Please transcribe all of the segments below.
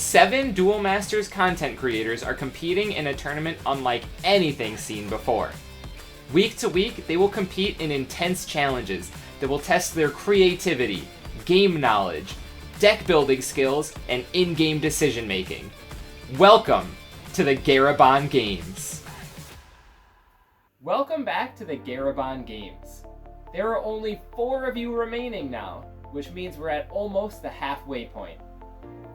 7 Duel Masters content creators are competing in a tournament unlike anything seen before. Week to week, they will compete in intense challenges that will test their creativity, game knowledge, deck building skills, and in-game decision making. Welcome to the Garabon Games. Welcome back to the Garabon Games. There are only 4 of you remaining now, which means we're at almost the halfway point.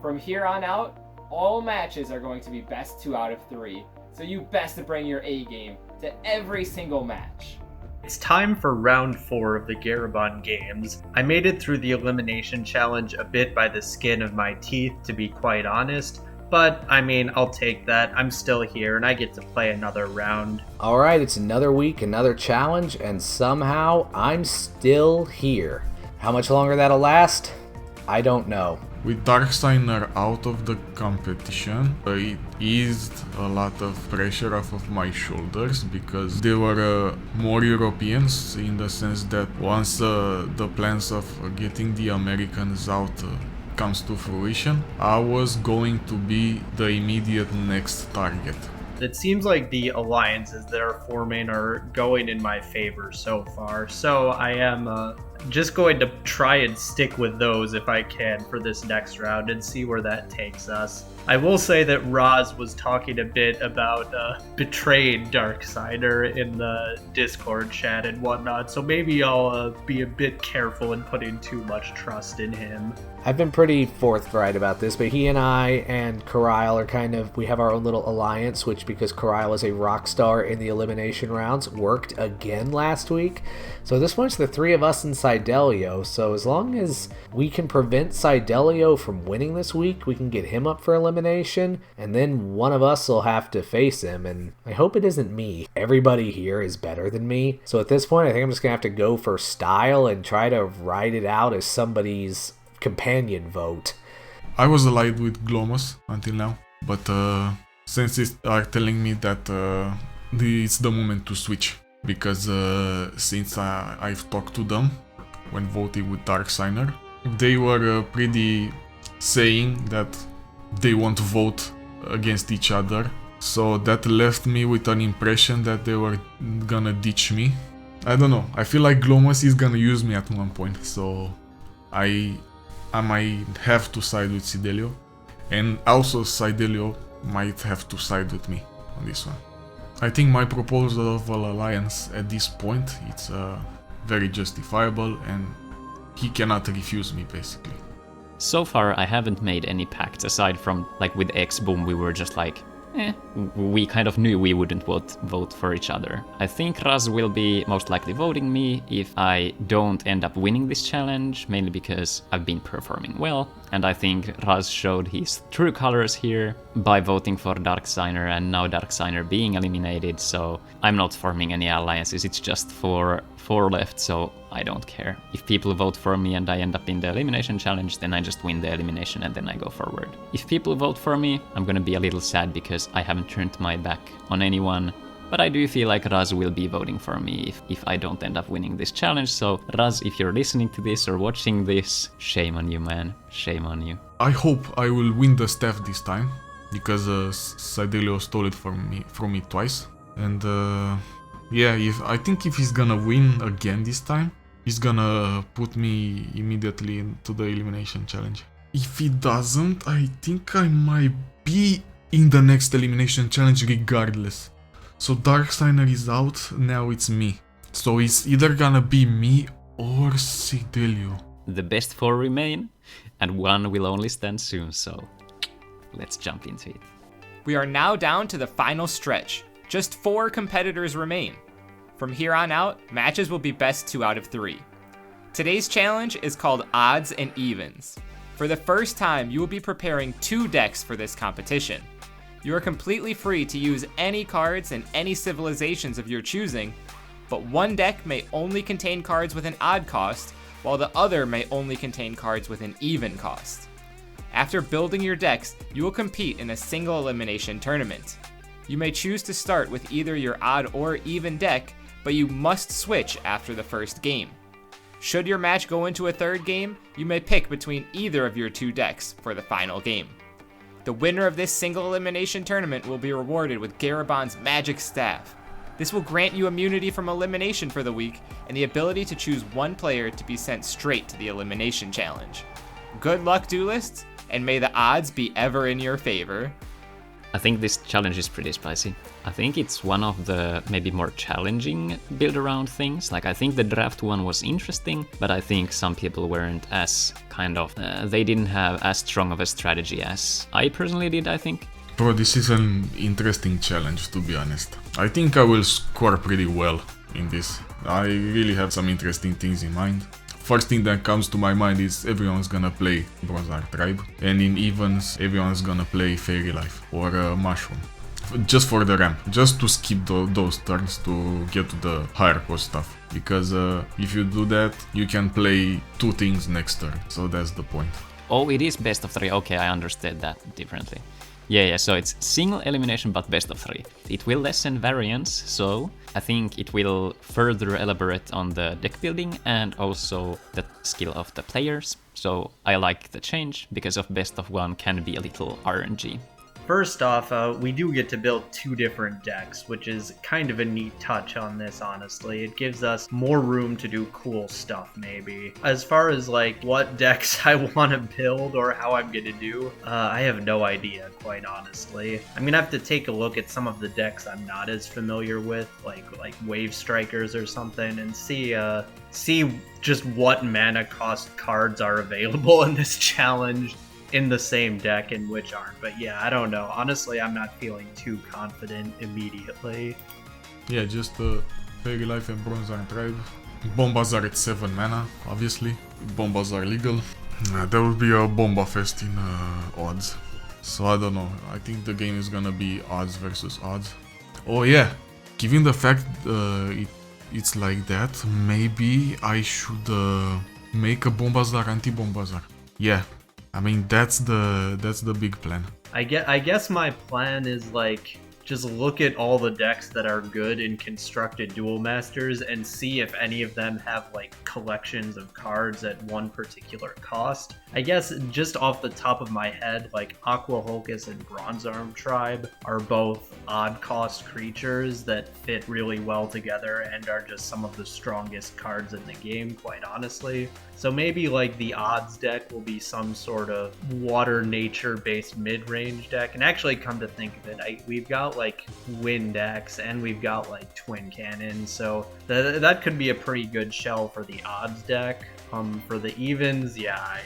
From here on out, all matches are going to be best 2 out of 3, so you best to bring your A game to every single match. It's time for round 4 of the Garabon Games. I made it through the Elimination Challenge a bit by the skin of my teeth, to be quite honest. But, I mean, I'll take that. I'm still here, and I get to play another round. Alright, it's another week, another challenge, and somehow I'm still here. How much longer that'll last? I don't know. With Darksigner out of the competition, it eased a lot of pressure off of my shoulders because there were more Europeans, in the sense that once the plans of getting the Americans out comes to fruition, I was going to be the immediate next target. It seems like the alliances that are forming are going in my favor so far, so I am just going to try and stick with those if I can for this next round and see where that takes us. I will say that Roz was talking a bit about betraying Darksigner in the Discord chat and whatnot, so maybe I'll be a bit careful in putting too much trust in him. I've been pretty forthright about this, but he and I and Karile are we have our own little alliance, which, because Karile is a rock star in the elimination rounds, worked again last week. So this one's the 3 of us in Sydelio, so as long as we can prevent Sydelio from winning this week, we can get him up for elimination, and then one of us will have to face him, and I hope it isn't me. Everybody here is better than me, so at this point I think I'm just going to have to go for style and try to ride it out as somebody's companion vote. I was allied with Glowmus until now, but since they are telling me that it's the moment to switch, because since I've talked to them when voting with Darksigner, they were pretty saying that they want to vote against each other, so that left me with an impression that they were gonna ditch me. I don't know, I feel like Glowmus is gonna use me at one point, so I might have to side with Sydelio, and also Sydelio might have to side with me on this one. I think my proposal of an alliance at this point, it's very justifiable, and he cannot refuse me, basically. So far, I haven't made any pacts, aside from, like, with Xboom, we were just like, we kind of knew we wouldn't vote for each other. I think Raz will be most likely voting me if I don't end up winning this challenge, mainly because I've been performing well, and I think Raz showed his true colors here by voting for Darksigner, and now Darksigner being eliminated, so I'm not forming any alliances, it's just 4 left, so I don't care. If people vote for me and I end up in the elimination challenge, then I just win the elimination and then I go forward. If people vote for me, I'm gonna be a little sad because I haven't turned my back on anyone, but I do feel like Raz will be voting for me if I don't end up winning this challenge, so Raz, if you're listening to this or watching this, shame on you, man, shame on you. I hope I will win the staff this time, because Sydelio stole it from me twice, and yeah, I think if he's gonna win again this time, he's gonna put me immediately into the elimination challenge. If he doesn't, I think I might be in the next elimination challenge regardless. So Darksigner is out, now it's me. So it's either gonna be me or Sydelio. The best 4 remain, and 1 will only stand soon, so let's jump into it. We are now down to the final stretch. Just 4 competitors remain. From here on out, matches will be best 2 out of 3. Today's challenge is called Odds and Evens. For the first time, you will be preparing 2 decks for this competition. You are completely free to use any cards and any civilizations of your choosing, but one deck may only contain cards with an odd cost, while the other may only contain cards with an even cost. After building your decks, you will compete in a single elimination tournament. You may choose to start with either your odd or even deck, but you must switch after the first game. Should your match go into a third game, you may pick between either of your 2 decks for the final game. The winner of this single elimination tournament will be rewarded with Garabon's Magic Staff. This will grant you immunity from elimination for the week and the ability to choose one player to be sent straight to the elimination challenge. Good luck, duelists, and may the odds be ever in your favor. I think this challenge is pretty spicy. I think it's one of the maybe more challenging build-around things. Like, I think the draft one was interesting, but I think some people weren't as they didn't have as strong of a strategy as I personally did, I think. Bro, this is an interesting challenge, to be honest. I think I will score pretty well in this. I really have some interesting things in mind. First thing that comes to my mind is everyone's gonna play Bronze Art Tribe, and in evens everyone's gonna play Fairy Life or Mushroom. Just for the ramp, just to skip those turns to get to the higher cost stuff. Because if you do that, you can play 2 things next turn, so that's the point. Oh, it is best of 3. Okay, I understood that differently. Yeah, so it's single elimination but best of 3. It will lessen variance, so I think it will further elaborate on the deck building and also the skill of the players. So I like the change, because of best of 1 can be a little RNG. First off, we do get to build 2 different decks, which is kind of a neat touch on this, honestly. It gives us more room to do cool stuff, maybe. As far as, like, what decks I want to build or how I'm going to do, I have no idea, quite honestly. I'm going to have to take a look at some of the decks I'm not as familiar with, like Wave Strikers or something, and see just what mana cost cards are available in this challenge in the same deck and which aren't. But yeah, I don't know. Honestly, I'm not feeling too confident immediately. Yeah, just Fairy Life and Bronze Art Tribe. Bombas are at 7 mana, obviously. Bombas are legal. There will be a Bomba Fest in odds. So I don't know. I think the game is gonna be odds versus odds. Oh yeah, given the fact it's like that, maybe I should make a Bombazar anti-Bombazar. Yeah. I mean, that's the big plan. I guess my plan is, like, just look at all the decks that are good in constructed Duel Masters and see if any of them have, like, collections of cards at one particular cost. I guess just off the top of my head, like, Aqua Hulkus and Bronze Arm Tribe are both odd cost creatures that fit really well together and are just some of the strongest cards in the game, quite honestly. So maybe, like, the odds deck will be some sort of water nature based mid-range deck. And actually, come to think of it, we've got, like, Wind Axe and we've got, like, Twin Cannon, so that could be a pretty good shell for the odds deck. For the evens, yeah,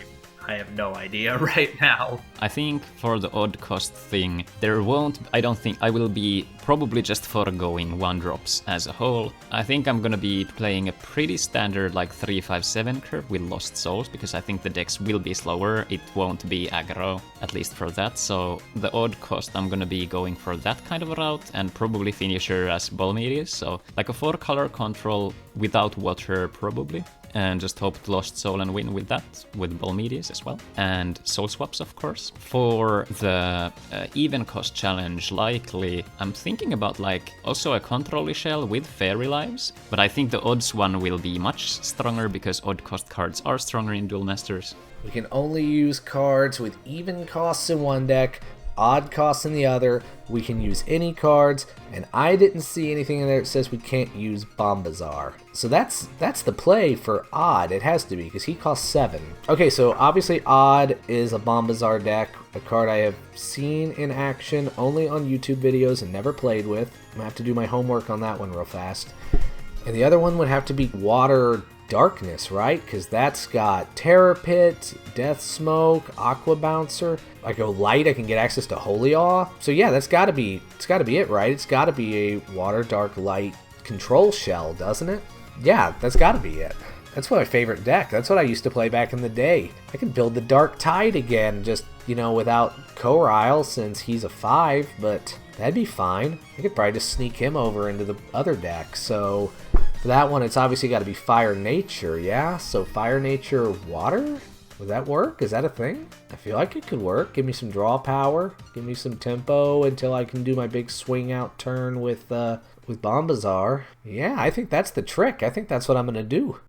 I have no idea right now. I think for the odd cost thing, I don't think I will be probably just foregoing 1-drops as a whole. I think I'm gonna be playing a pretty standard, like, 3-5-7 curve with Lost Souls, because I think the decks will be slower. It won't be aggro, at least for that. So the odd cost, I'm gonna be going for that kind of a route, and probably finisher as Balmerius. So like a 4-color control without water, probably. And just hope to Lost Soul and win with that, with Balmerius as well. And Soul Swaps, of course. For the even cost challenge, likely, I'm thinking about, like, also a control shell with Fairy Lives. But I think the odds one will be much stronger, because odd cost cards are stronger in Duel Masters. We can only use cards with even costs in one deck, odd costs in the other. We can use any cards, and I didn't see anything in there that says we can't use Bombazar. So that's the play for odd. It has to be, because he costs 7. Okay, so obviously odd is a Bombazar deck, a card I have seen in action only on YouTube videos and never played with. I'm gonna have to do my homework on that one real fast. And the other one would have to be Water Darkness, right? Because that's got Terror Pit, Death Smoke, Aqua Bouncer. I go light, I can get access to Holy Awe. So yeah, it's gotta be it, right? It's gotta be a Water Dark Light control shell, doesn't it? Yeah, that's gotta be it. That's my favorite deck. That's what I used to play back in the day. I can build the Dark Tide again, just, without Corile, since he's a 5, but that'd be fine. I could probably just sneak him over into the other deck. So for that one, it's obviously got to be Fire Nature, yeah? So Fire Nature Water? Would that work? Is that a thing? I feel like it could work. Give me some draw power. Give me some tempo until I can do my big swing out turn with Bombazar. Yeah, I think that's the trick. I think that's what I'm going to do.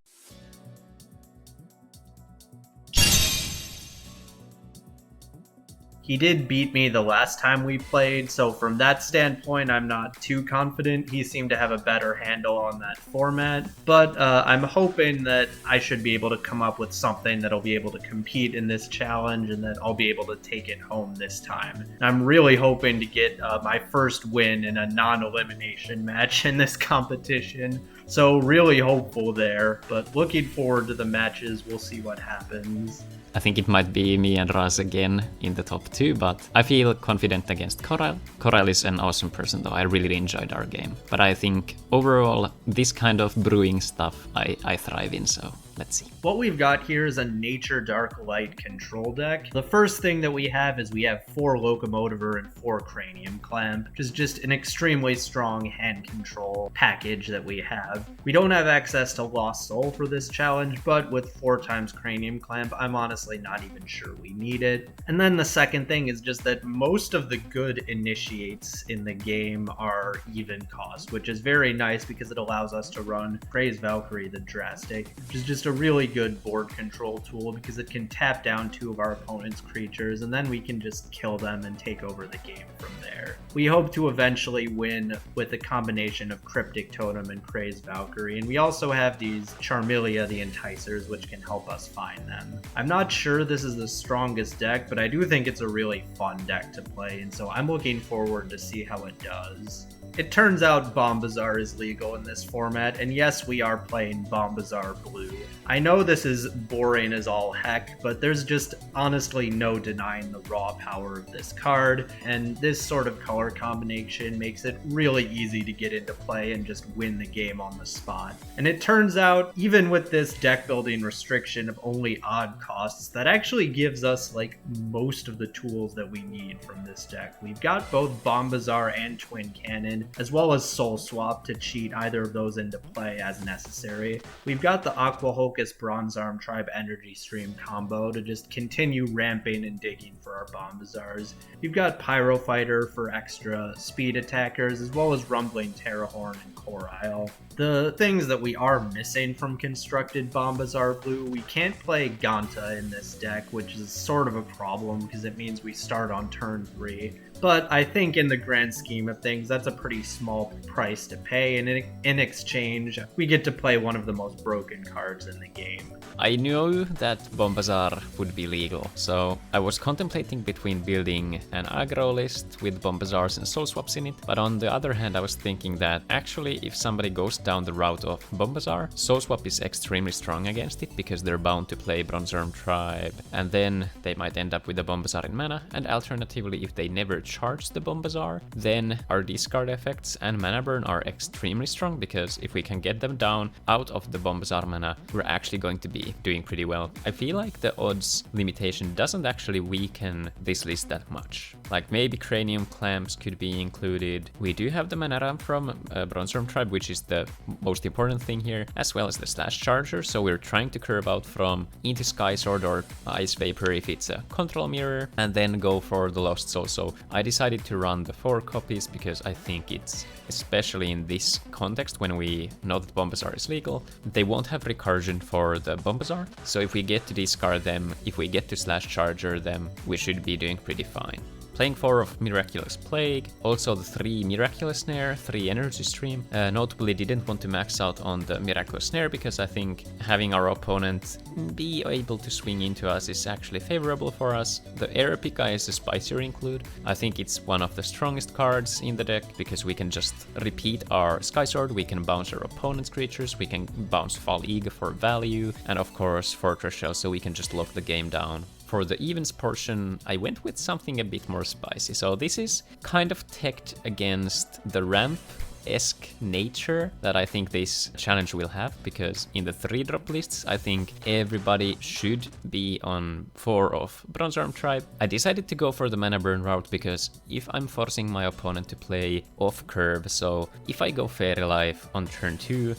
He did beat me the last time we played, so from that standpoint, I'm not too confident. He seemed to have a better handle on that format, but I'm hoping that I should be able to come up with something that'll be able to compete in this challenge and that I'll be able to take it home this time. I'm really hoping to get my first win in a non-elimination match in this competition, so really hopeful there, but looking forward to the matches. We'll see what happens. I think it might be me and Raz again in the top 2, but I feel confident against Coral. Coral is an awesome person though, I really enjoyed our game. But I think overall, this kind of brewing stuff I thrive in, so let's see. What we've got here is a Nature Dark Light control deck. The first thing that we have 4 Locomotiver and 4 Cranium Clamp, which is just an extremely strong hand control package that we have. We don't have access to Lost Soul for this challenge, but with 4 times Cranium Clamp, I'm honestly not even sure we need it. And then the second thing is just that most of the good initiates in the game are even cost, which is very nice because it allows us to run Praise Valkyrie the Drastic, which is just a really good board control tool because it can tap down 2 of our opponent's creatures and then we can just kill them and take over the game from there. We hope to eventually win with a combination of Cryptic Totem and Praise Valkyrie, and we also have these Charmeleia the Enticers, which can help us find them. I'm not sure this is the strongest deck, but I do think it's a really fun deck to play, and so I'm looking forward to see how it does. It turns out Bombazar is legal in this format, and yes, we are playing Bombazar Blue. I know this is boring as all heck, but there's just honestly no denying the raw power of this card, and this sort of color combination makes it really easy to get into play and just win the game on the spot. And it turns out, even with this deck building restriction of only odd costs, that actually gives us like most of the tools that we need from this deck. We've got both Bombazar and Twin Cannon, as well as Soul Swap to cheat either of those into play as necessary. We've got the Aqua Hocus Bronze Arm Tribe Energy Stream combo to just continue ramping and digging for our Bombazars. We've got Pyro Fighter for extra speed attackers, as well as Rumbling Terrahorn and Core Isle. The things that we are missing from Constructed Bombazar Blue, we can't play Ganta in this deck, which is sort of a problem because it means we start on turn 3. But I think in the grand scheme of things, that's a pretty small price to pay, and in exchange, we get to play one of the most broken cards in the game. I knew that Bombazar would be legal, so I was contemplating between building an aggro list with Bombazars and Soul Swaps in it, but on the other hand I was thinking that actually if somebody goes down the route of Bombazar, Soul Swap is extremely strong against it because they're bound to play Bronze Arm Tribe, and then they might end up with a Bombazar in mana, and alternatively if they never charge the Bombazar, then our discard effects and mana burn are extremely strong because if we can get them down out of the Bombazar mana, we're actually going to be doing pretty well. I feel like the odds limitation doesn't actually weaken this list that much. Like maybe Cranium Clamps could be included. We do have the mana ramp from Bronze Arm Tribe, which is the most important thing here, as well as the Slash Charger, so we're trying to curve out from into Sky Sword or Ice Vapor if it's a control mirror, and then go for the Lost Soul. So I decided to run the 4 copies because I think it's, especially in this context when we know that Bombazar is legal, they won't have recursion for the Bombazar, so if we get to discard them, if we get to Slash Charger them, we should be doing pretty fine. Playing 4 of Miraculous Plague, also the 3 Miraculous Snare, 3 Energy Stream. Notably didn't want to max out on the Miraculous Snare because I think having our opponent be able to swing into us is actually favorable for us. The Aeropica is a spicier include. I think it's one of the strongest cards in the deck because we can just repeat our Sky Sword, we can bounce our opponent's creatures, we can bounce Fall Eagle for value, and of course Fortress Shell, so we can just lock the game down. For the evens portion, I went with something a bit more spicy. So this is kind of teched against the ramp-esque nature that I think this challenge will have, because in the 3-drop lists, I think everybody should be on 4 of Bronze Arm Tribe. I decided to go for the mana burn route because if I'm forcing my opponent to play off curve, so if I go Fairy Life on turn 2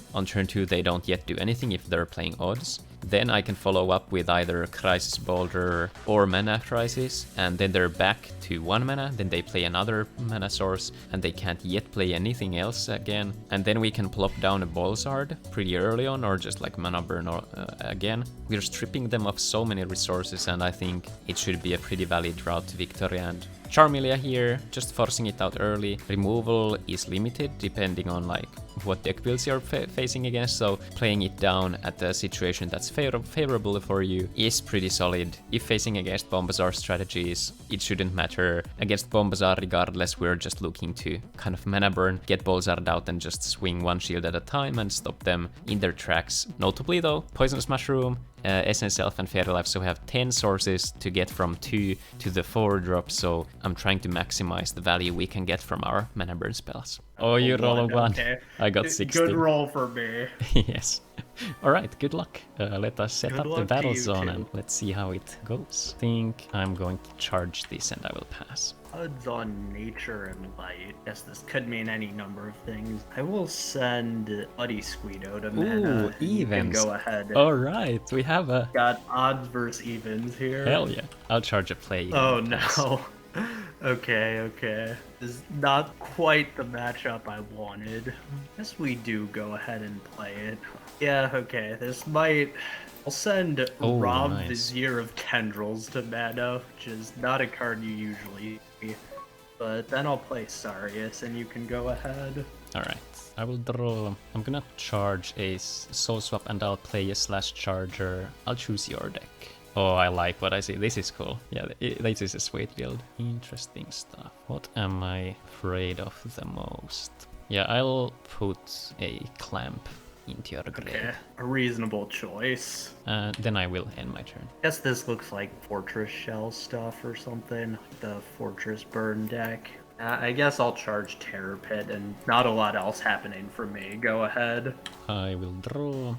they don't yet do anything if they're playing odds. Then I can follow up with either Crisis Boulder or Mana Crisis, and then they're back to 1 mana, then they play another mana source, and they can't yet play anything else again. And then we can plop down a Bolzard pretty early on, or just like mana burn again. We're stripping them of so many resources, and I think it should be a pretty valid route to victory. And Charmeleon here, just forcing it out early. Removal is limited depending on like what deck builds you're facing against, so playing it down at a situation that's favorable for you is pretty solid. If facing against Bombazar strategies, it shouldn't matter. Against Bombazar regardless, we're just looking to kind of mana burn, get Bolzard out and just swing 1 shield at a time and stop them in their tracks. Notably though, Poisonous Mushroom, Essence Elf and Fairy Life, so we have 10 sources to get from 2 to the 4 drop, so I'm trying to maximize the value we can get from our mana burn spells. Oh, you roll a 1. Okay. I got 16. Good roll for me. Yes. Alright, good luck. Let us set Good up the luck to battle you zone too. and let's see how it goes. I think I'm going to charge this and I will pass. Odds on nature and light. Guess this could mean any number of things. I will send Buddy Squeedo to mana. Ooh, You can evens. go ahead. Alright, we have a... Got odds versus evens here. Hell yeah. I'll charge a play. Oh and pass. no. Okay. This is not quite the matchup I wanted. Guess we do go ahead and play it. Yeah, okay. This might... I'll send Oh, Rob nice. Vizier of Tendrils to mana, which is not a card you usually see. But then I'll play SoupRS and you can go ahead. Alright, I will draw... I'm gonna charge a Soul Swap and I'll play a Slash Charger. I'll choose your deck. Oh, I like what I see. This is cool. Yeah, this is a sweet build. Interesting stuff. What am I afraid of the most? Yeah, I'll put a Clamp into your grave. Okay, a reasonable choice. Then I will end my turn. Guess this looks like Fortress Shell stuff or something. The Fortress Burn deck. I guess I'll charge Terror Pit and not a lot else happening for me. Go ahead. I will draw.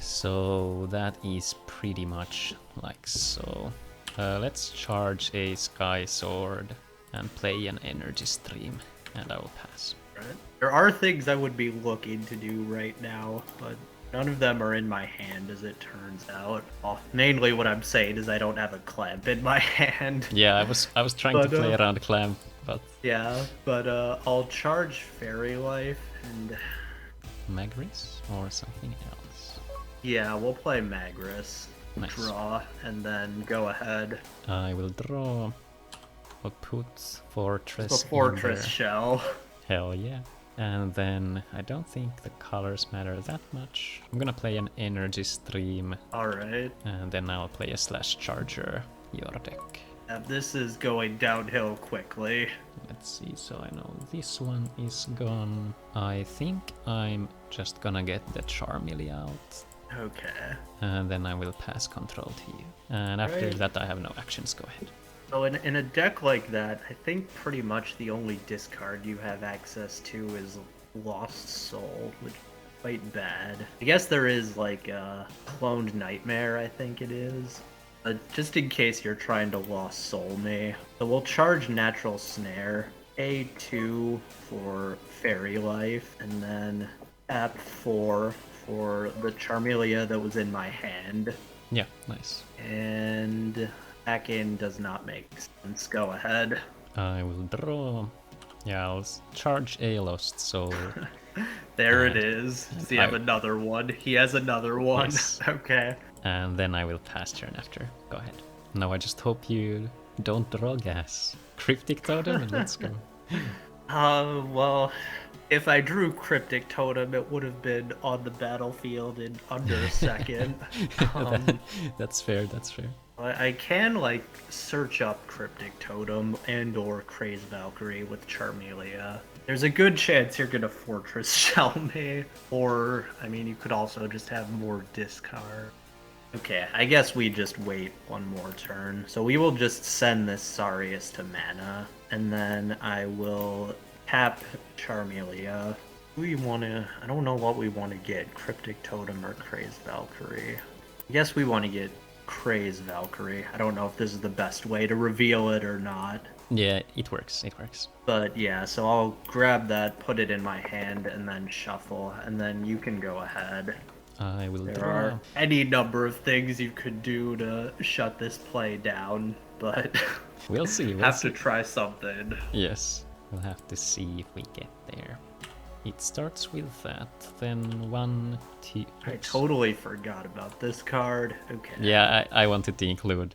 So that is pretty much like so. Let's charge a Sky Sword and play an Energy Stream, and I will pass. Right. There are things I would be looking to do right now, but none of them are in my hand as it turns out. Well, mainly what I'm saying is I don't have a clamp in my hand. Yeah, I was trying to But, play around Clamp, but Yeah, but I'll charge Fairy Life and Magris or something else. yeah, we'll play Magris. Nice. Draw and then go ahead. I will draw. I'll put Fortress. The Fortress in there. Shell. Hell yeah. And then I don't think the colors matter that much. I'm gonna play an Energy Stream, Alright. and then I'll play a Slash Charger, your deck. This is going downhill quickly. Let's see, so I know this one is gone. I think I'm just gonna get the Charmeleon out, Okay. and then I will pass control to you. And after Right. that I have no actions, go ahead. So in a deck like that, I think pretty much the only discard you have access to is Lost Soul, which is quite bad. I guess there is like a Cloned Nightmare, I think it is. Just in case you're trying to Lost Soul me. So we'll charge Natural Snare, A2 for Fairy Life, and then tap 4 for the Charmeleon that was in my hand. Yeah, nice. And back in does not make sense. Go ahead. I will draw. Yeah, I'll charge a Lost Soul. There it is. Does he have I- another one? He has another one. Yes. Okay. And then I will pass turn after. Go ahead. Now I just hope you don't draw gas. Cryptic Totem and let's go. Well, if I drew Cryptic Totem, it would have been on the battlefield in under a second. That's fair, that's fair. I can, like, search up Cryptic Totem and or Crazed Valkyrie with Charmeleon. There's a good chance you're gonna Fortress Shell me. Or, I mean, you could also just have more discard. Okay, I guess we just wait one more turn. So we will just send this SoupRS to mana. And then I will tap Charmeleon. We wanna... I don't know what we want to get. Cryptic Totem or Crazed Valkyrie. I guess we want to get Crazed Valkyrie. I don't know if this is the best way to reveal it or not. Yeah, it works, it works. But yeah, so I'll grab that, put it in my hand, and then shuffle, and then you can go ahead. I will There draw. are any number of things you could do to shut this play down, but We'll see. We'll have see. to try something. Yes, we'll have to see if we get there. It starts with that, then 1, 2. I totally forgot about this card. Okay. Yeah, I wanted to include.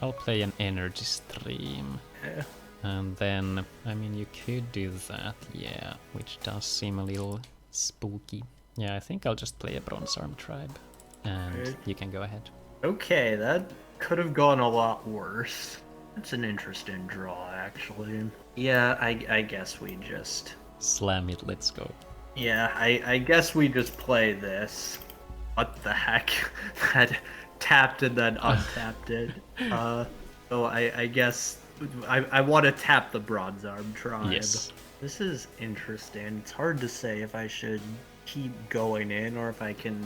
I'll play an energy stream. Yeah. And then, I mean, you could do that, yeah, which does seem a little spooky. Yeah, I think I'll just play a Bronze Arm Tribe. And Right. you can go ahead. Okay, that could have gone a lot worse. That's an interesting draw, actually. Yeah, I guess we just... Slam it, let's go. Yeah, I guess we just play this. What the heck? That tapped and then untapped it. So I guess I want to tap the Bronze Arm Tribe. Yes. This is interesting. It's hard to say if I should keep going in or if I can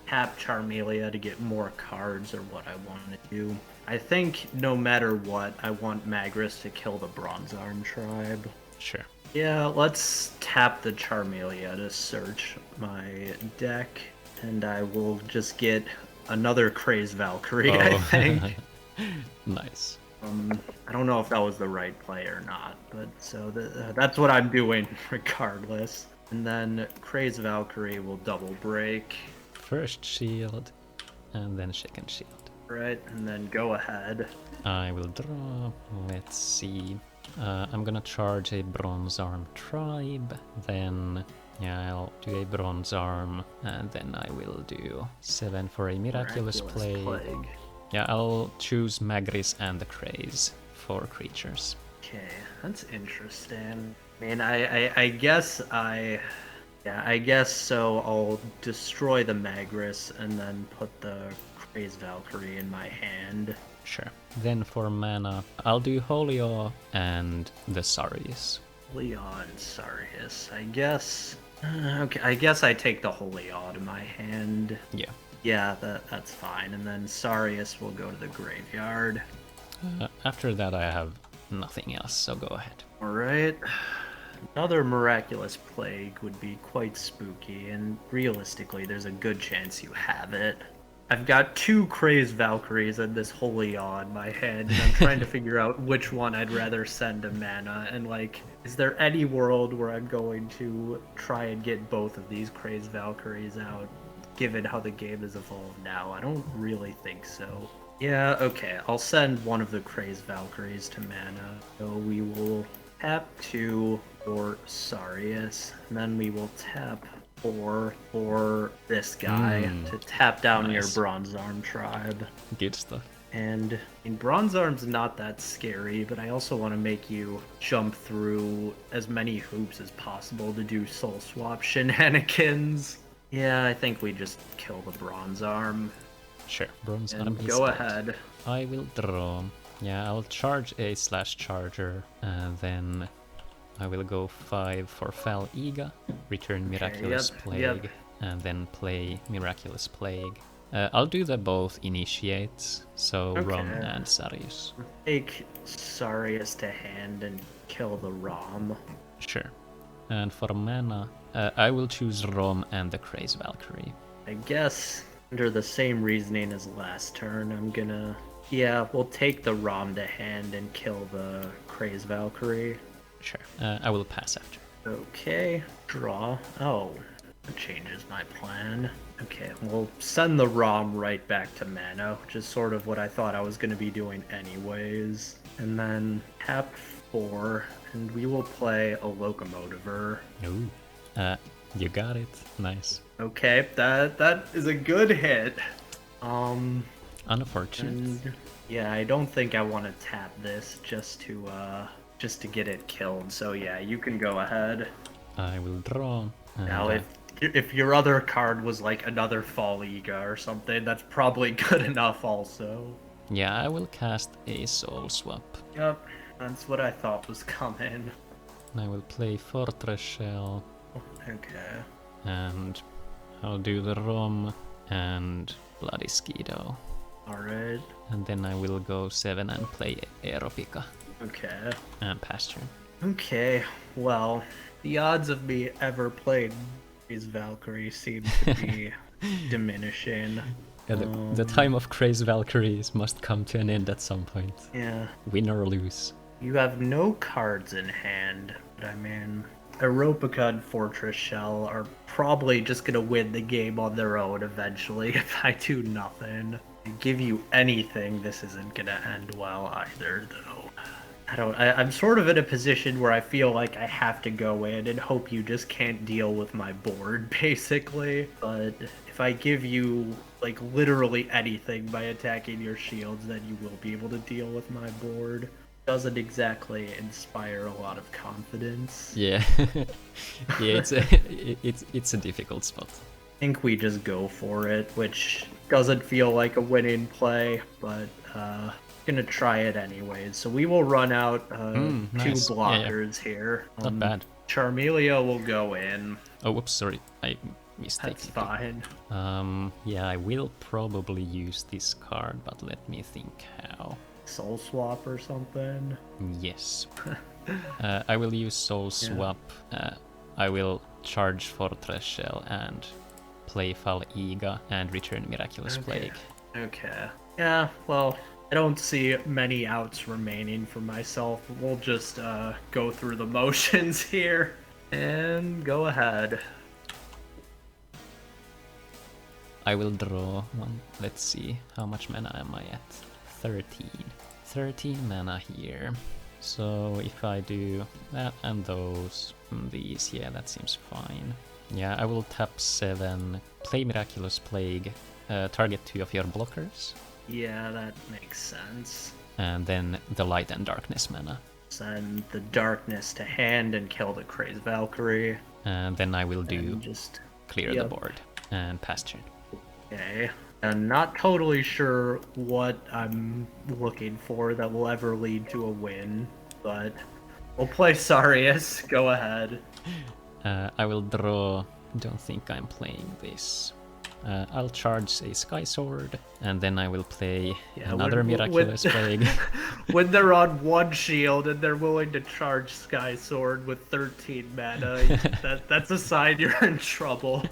tap Charmelia to get more cards or what I want to do. I think no matter what, I want Magris to kill the Bronze Arm Tribe. Sure. Yeah, let's tap the Charmelia to search my deck, and I will just get another Crazed Valkyrie, I think. Nice. I don't know if that was the right play or not, but so that's what I'm doing regardless. And then Crazed Valkyrie will double break. First shield, and then second shield. Right, and then go ahead. I will draw. Let's see. I'm gonna charge a Bronze Arm Tribe, then yeah, I'll do a Bronze Arm, and then I will do 7 for a Miraculous Plague. Yeah, I'll choose Magris and the Craze for creatures. Okay, that's interesting. I mean, I guess I guess so. I'll destroy the Magris and then put the Crazed Valkyrie in my hand. Sure. Then for mana, I'll do Holy Awe and the Sarius. Leon Sarius, I guess. Okay, I guess I take the Holy Awe to my hand. Yeah. Yeah, that's fine. And then Sarius will go to the graveyard. After that, I have nothing else, so go ahead. Alright. Another Miraculous Plague would be quite spooky, and realistically, there's a good chance you have it. I've got 2 Crazed Valkyries and this Holy Awe in my hand, and I'm trying to figure out which one I'd rather send to mana, and like, is there any world where I'm going to try and get both of these Crazed Valkyries out, given how the game has evolved now? I don't really think so. Yeah, okay, I'll send one of the Crazed Valkyries to mana, so we will tap 2 for Sarius, and then we will tap 4 for this guy to tap down your Nice. Bronze Arm Tribe. Good stuff. And Bronze Arm's not that scary, but I also want to make you jump through as many hoops as possible to do Soul Swap shenanigans. Yeah, I think we just kill the Bronze Arm. Sure. Bronze Arm And is go dead. ahead. I will draw. Yeah, I'll charge a /charger, and then I will go 5 for Fal Iga, return Miraculous yep, Plague, yep. and then play Miraculous Plague. I'll do the both initiates, so Okay. Rom and Sarius. Take Sarius to hand and kill the Rom. Sure. And for mana, I will choose Rom and the Crazed Valkyrie. I guess under the same reasoning as last turn, I'm gonna... Yeah, we'll take the Rom to hand and kill the Crazed Valkyrie. Sure. I will pass after. Okay, draw. Oh, that changes my plan. Okay, we'll send the ROM right back to mana, which is sort of what I thought I was going to be doing anyways. And then tap 4, and we will play a Locomotiver. Ooh. You got it. Nice. Okay, that is a good hit. Unfortunate. And yeah, I don't think I want to tap this just to get it killed. So yeah, you can go ahead. I will draw. And, Now, if your other card was like another Fall Iga or something, that's probably good enough also. yeah, I will cast a Soul Swap. Yep, that's what I thought was coming. And I will play Fortress Shell, Okay. and I'll do the Rom and Bloody Skido. Alright. And then I will go 7 and play Aeropica Okay. and Pasture. Okay, well, the odds of me ever playing these Valkyrie seem to be diminishing. Yeah, the time of Craze Valkyries must come to an end at some point. Yeah. Win or lose. You have no cards in hand, but I mean, Eropica and Fortress Shell are probably just gonna win the game on their own eventually if I do nothing. Give you anything, this isn't gonna end well either, though. I'm sort of in a position where I feel like I have to go in and hope you just can't deal with my board, basically. But if I give you, like, literally anything by attacking your shields, then you will be able to deal with my board. Doesn't exactly inspire a lot of confidence. Yeah. Yeah, it's a difficult spot. I think we just go for it, which doesn't feel like a winning play, but gonna try it anyways. So we will run out nice. two blockers here. Not bad. Charmelio will go in. Oh, whoops, sorry. I mistaken. That's fine. Yeah, I will probably use this card, but let me think how. Soul Swap or something? Yes. I will use Soul Swap. I will charge Fortress Shell and play Fal'iga and return Miraculous Plague. Okay. Yeah, well, I don't see many outs remaining for myself. We'll just go through the motions here and go ahead. I will draw one. Let's see, how much mana am I at? 13. 13 mana here. So if I do that and these, yeah, that seems fine. Yeah, I will tap 7, play Miraculous Plague, target 2 of your blockers. Yeah, that makes sense. And then the Light and Darkness mana. Send the Darkness to hand and kill the Craze Valkyrie. And then I will do And just clear the board and pass turn. Okay. I'm not totally sure what I'm looking for that will ever lead to a win, but we'll play SoupRS. Go ahead. I will draw. Don't think I'm playing this. I'll charge a Sky Sword, and then I will play another Miraculous Plague. When they're on one shield and they're willing to charge Sky Sword with 13 mana, that's a sign you're in trouble.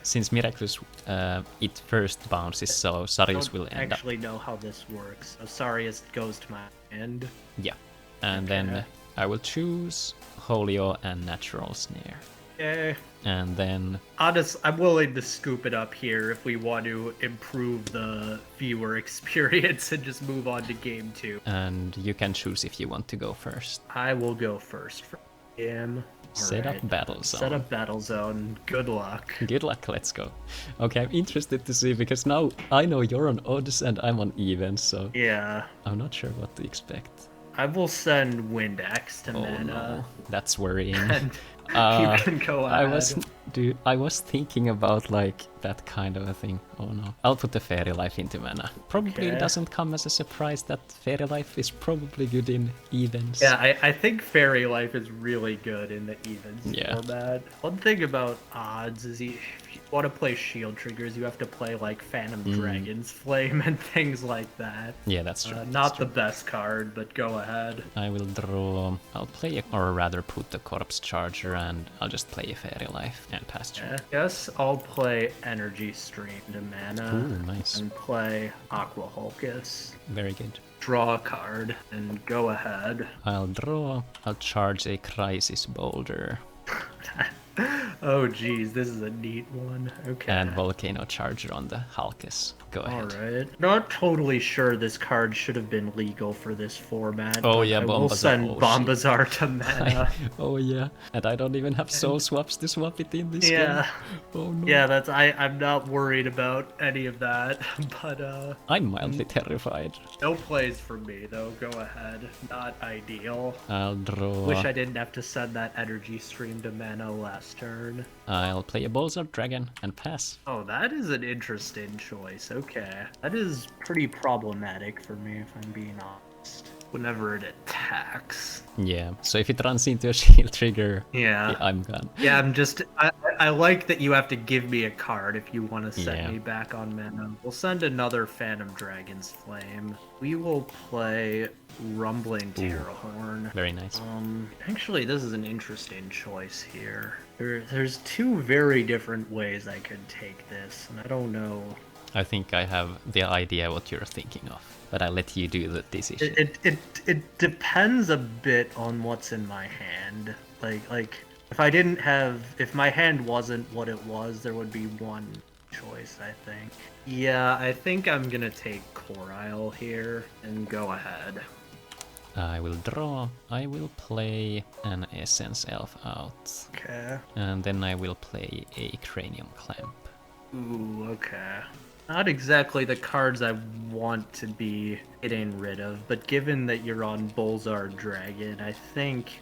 Since Miraculous, it first bounces, so SoupRS will end up. I actually know how this works. So SoupRS goes to my end. Yeah, and then I will choose Holio and Natural Snare. Okay. And then... I'm willing to scoop it up here if we want to improve the viewer experience and just move on to game 2. And you can choose if you want to go first. I will go first for him. Set up Battle Zone. Set up Battle Zone. Good luck. Good luck, let's go. Okay, I'm interested to see, because now I know you're on odds and I'm on evens, so... Yeah. I'm not sure what to expect. I will send Windex to mana. No. That's worrying. You can go ahead. I was thinking about like that kind of a thing. Oh no. I'll put the Fairy Life into mana. Probably it doesn't come as a surprise that Fairy Life is probably good in evens. Yeah, I think Fairy Life is really good in the evens format. One thing about odds is if you want to play shield triggers, you have to play like Phantom Dragon's Flame and things like that. Yeah, that's true. Not the best card, but go ahead. I will draw... I'll play, or rather put the Corpse Charger, and I'll just play a Fairy Life and pass turn. Yeah, guess I'll play Energy Stream to mana. Ooh, nice. And play Aqua Hulkus. Very good. Draw a card and go ahead. I'll draw. I'll charge a Crisis Boulder. Oh geez, this is a neat one. Okay. And Volcano Charger on the Hulkus. Go ahead. Alright. Not totally sure this card should have been legal for this format. Oh yeah, I will send Bombazar to mana. Oh yeah, and I don't even have soul swaps to swap it in this game. Oh no. Yeah, I'm not worried about any of that, but I'm mildly terrified. No plays for me though, go ahead. Not ideal. I'll draw... Wish I didn't have to send that Energy Stream to mana last turn. I'll play a Bolzard Dragon and pass. Oh, that is an interesting choice. Okay. That is pretty problematic for me, if I'm being honest. Whenever it attacks. Yeah, so if it runs into a shield trigger, yeah, I'm gone. Yeah, I I like that you have to give me a card if you want to set Yeah. me back on mana. We'll send another Phantom Dragon's Flame. We will play Rumbling Terrahorn. Very nice. Actually, this is an interesting choice here. There's two very different ways I could take this, and I don't know. I think I have the idea what you're thinking of, but I'll let you do the decision. It depends a bit on what's in my hand. Like if my hand wasn't what it was, there would be one choice, I think. Yeah, I think I'm gonna take Corile here and go ahead. I will draw. I will play an Essence Elf out. Okay. And then I will play a Cranium Clamp. Ooh, okay. Not exactly the cards I want to be getting rid of, but given that you're on Bolzar Dragon, I think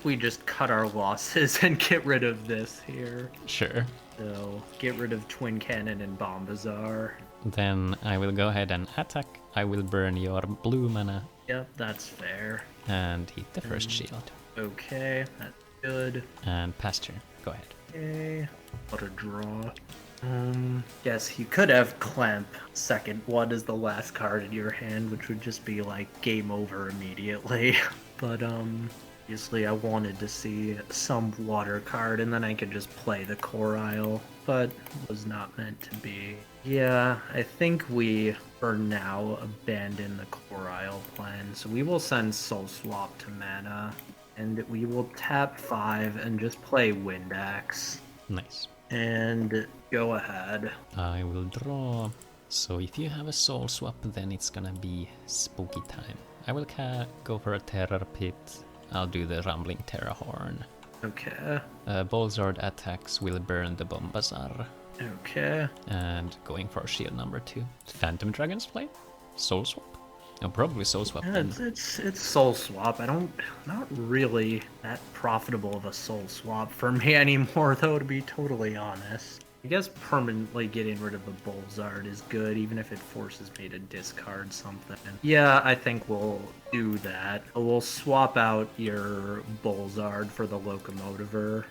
we just cut our losses and get rid of this here. Sure. So, get rid of Twin Cannon and Bombazar. Then I will go ahead and attack. I will burn your blue mana Yep, that's fair. and hit the first shield. Okay, that's good. And pass turn. Go ahead. Okay, what a draw. Yes, you could have Clamp second one as the last card in your hand, which would just be like game over immediately. But obviously I wanted to see some water card, and then I could just play the Corile, but it was not meant to be. Yeah, I think we, for now, abandon the Corile plan, so we will send Soul Swap to mana, and we will tap 5 and just play Wind Axe. Nice. And go ahead. I will draw. So if you have a soul swap, then it's gonna be spooky time. I will go for a Terror Pit. I'll do the Rumbling Terrahorn. Okay. Bolzard attacks will burn the Bombazar. Okay. And going for shield number 2. Phantom Dragon's Flame? Soul swap? No, probably soul swap. Yeah, then. it's soul swap. Not really that profitable of a soul swap for me anymore, though, to be totally honest. I guess permanently getting rid of the Bolzard is good, even if it forces me to discard something. Yeah, I think we'll do that. We'll swap out your Bolzard for the Locomotiver.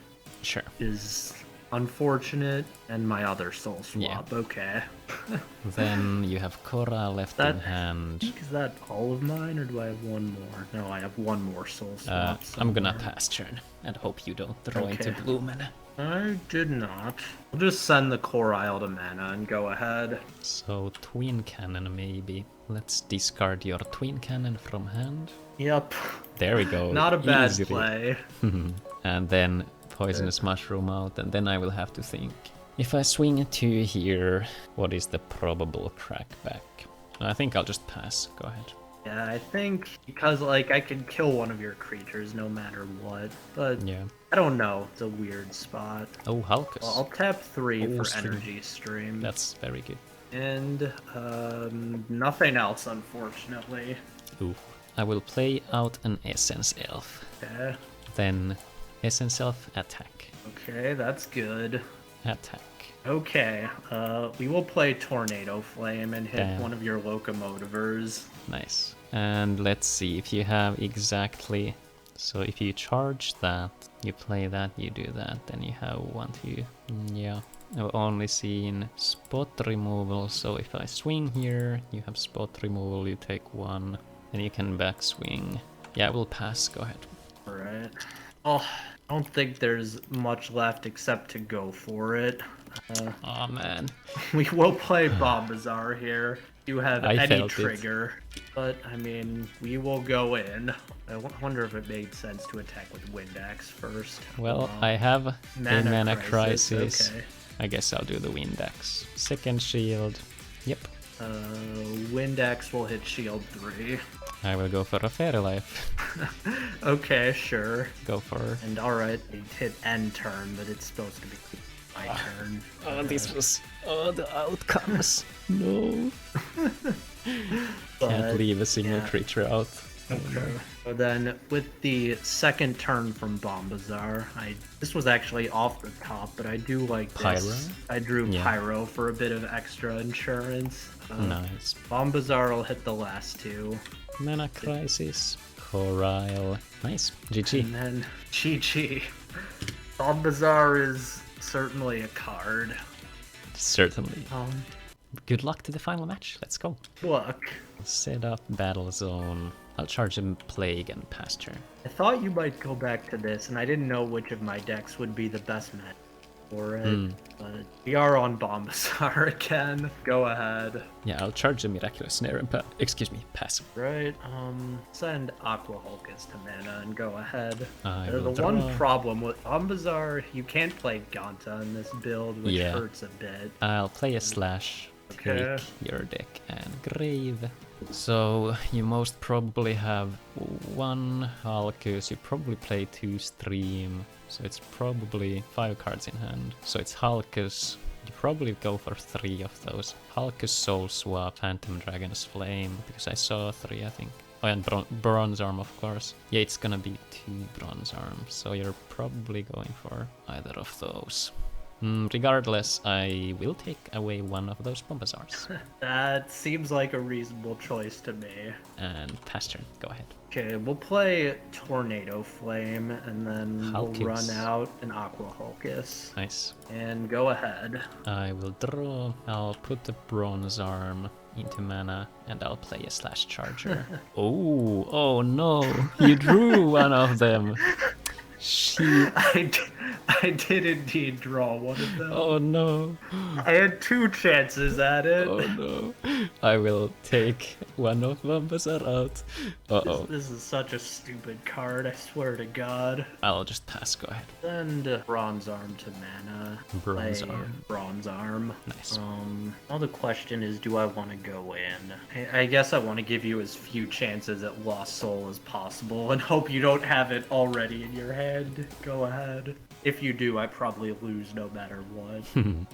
Sure. Is unfortunate, and my other soul swap. Yeah. Okay. Then you have Korra left in hand. Is that all of mine, or do I have one more? No, I have one more soul swap. I'm gonna somewhere. pass turn and hope you don't draw Okay. into blue mana. I did not. We'll just send the Corile to mana and go ahead. So Twin Cannon maybe. Let's discard your Twin Cannon from hand. Yep. There we go. Not a bad Easily. play. And then Poisonous Mushroom out, and then I will have to think. If I swing a 2 here, what is the probable crackback? I think I'll just pass. Go ahead. Yeah, I think because like I can kill one of your creatures no matter what, but Yeah. I don't know. It's a weird spot. Oh, Hulkus. Well, I'll tap 3 Oh, for stream. Energy Stream. That's very good. And nothing else, unfortunately. Ooh. I will play out an Essence Elf. Okay. Then Essence Elf attack. Okay, that's good. Attack. Okay, we will play Tornado Flame and hit Damn. one of your Locomotivers. Nice. And let's see if you have exactly. So if you charge that, you play that, you do that, then you have 1, 2. Yeah. I've only seen spot removal, so if I swing here, you have spot removal, you take 1, and you can backswing. Yeah, I will pass. Go ahead. Alright. Oh, I don't think there's much left except to go for it. Oh man. We will play Bombazar here. You have I any felt it. trigger, but I mean, we will go in. I wonder if it made sense to attack with Wind Axe first. Well, I have a mana crisis. Okay. I guess I'll do the Wind Axe. Second shield. Yep. Wind Axe will hit shield 3. I will go for a Fairy Life. Okay, sure. Go for. And alright, it hit end turn, but it's supposed to be my turn. Oh, this was. Oh, the outcomes. No. Can't leave a single yeah. creature out. Okay. So then, with the second turn from Bombazar, this was actually off the top, but I do like this. Pyro? I drew Yeah. Pyro for a bit of extra insurance. Nice. Bombazar will hit the last 2. Mana Crisis. Corile. Nice. GG. And then GG. Bombazar is certainly a card. Certainly. Good luck to the final match. Let's go. Look, Set up battle zone. I'll charge him Plague and Pasture. I thought you might go back to this, and I didn't know which of my decks would be the best match for it. But we are on Bombazar again. Go ahead. Yeah, I'll charge a Miraculous Snare and pass. Right. Send Aqua Hulkus to mana and go ahead. I The will one draw. problem with Bombazar, you can't play Ganta in this build, which Yeah. hurts a bit. I'll play a slash, Okay. take your deck and grave. So you most probably have one Hulkus, you probably play 2 Stream, so it's probably 5 cards in hand. So it's Hulkus, you probably go for 3 of those. Hulkus, Soul Swap, Phantom Dragon's Flame, because I saw 3 I think. Oh, and Bronze Arm of course. Yeah, it's gonna be 2 Bronze Arms, so you're probably going for either of those. Regardless, I will take away one of those Bombazars. That seems like a reasonable choice to me. And Pasture, go ahead. Okay, we'll play Tornado Flame, and then Hulkus. we'll run out an Aqua Hulkus. Nice. And go ahead. I will draw. I'll put the Bronze Arm into mana, and I'll play a Slash Charger. Oh no! You drew one of them! Shit. I did indeed draw one of them. Oh no. I had 2 chances at it. Oh no. I will take one of Bombazar out. Uh-oh. This is such a stupid card, I swear to God. I'll just pass, go ahead. Send Bronze Arm to mana. Bronze Play Arm. Bronze Arm. Nice. Now the question is, do I want to go in? I guess I want to give you as few chances at Lost Soul as possible and hope you don't have it already in your hand. Go ahead. If you do, I probably lose no matter what.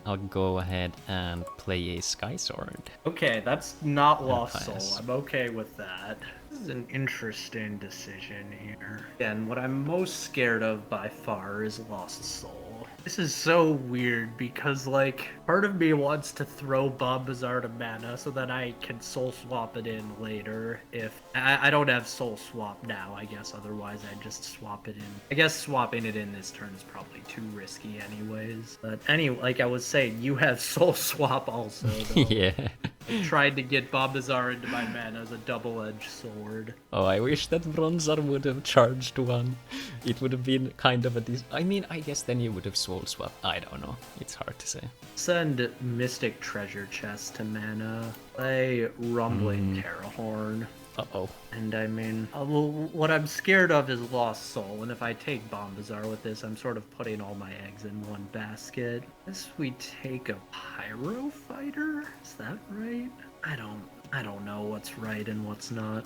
I'll go ahead and play a Sky Sword. Okay, that's not Lost pass. Soul. I'm okay with that. This is an interesting decision here. Again, what I'm most scared of by far is Lost Soul. This is so weird because, like, part of me wants to throw Bombazar to mana so that I can soul swap it in later if... I don't have soul swap now, I guess, otherwise I'd just swap it in. I guess swapping it in this turn is probably too risky anyways. But anyway, like I was saying, you have soul swap also, though. Yeah. I tried to get Bombazar into my mana as a double-edged sword. Oh, I wish that Bronze Arm would have charged one. It would have been kind of a I mean, I guess then you would have soul swap. I don't know. It's hard to say. Send Mystic Treasure Chest to mana. Play Rumbling Terrahorn. Uh-oh. And I mean, what I'm scared of is Lost Soul, and if I take Bombazar with this, I'm sort of putting all my eggs in one basket. Guess we take a Pyro Fighter? Is that right? I don't know what's right and what's not.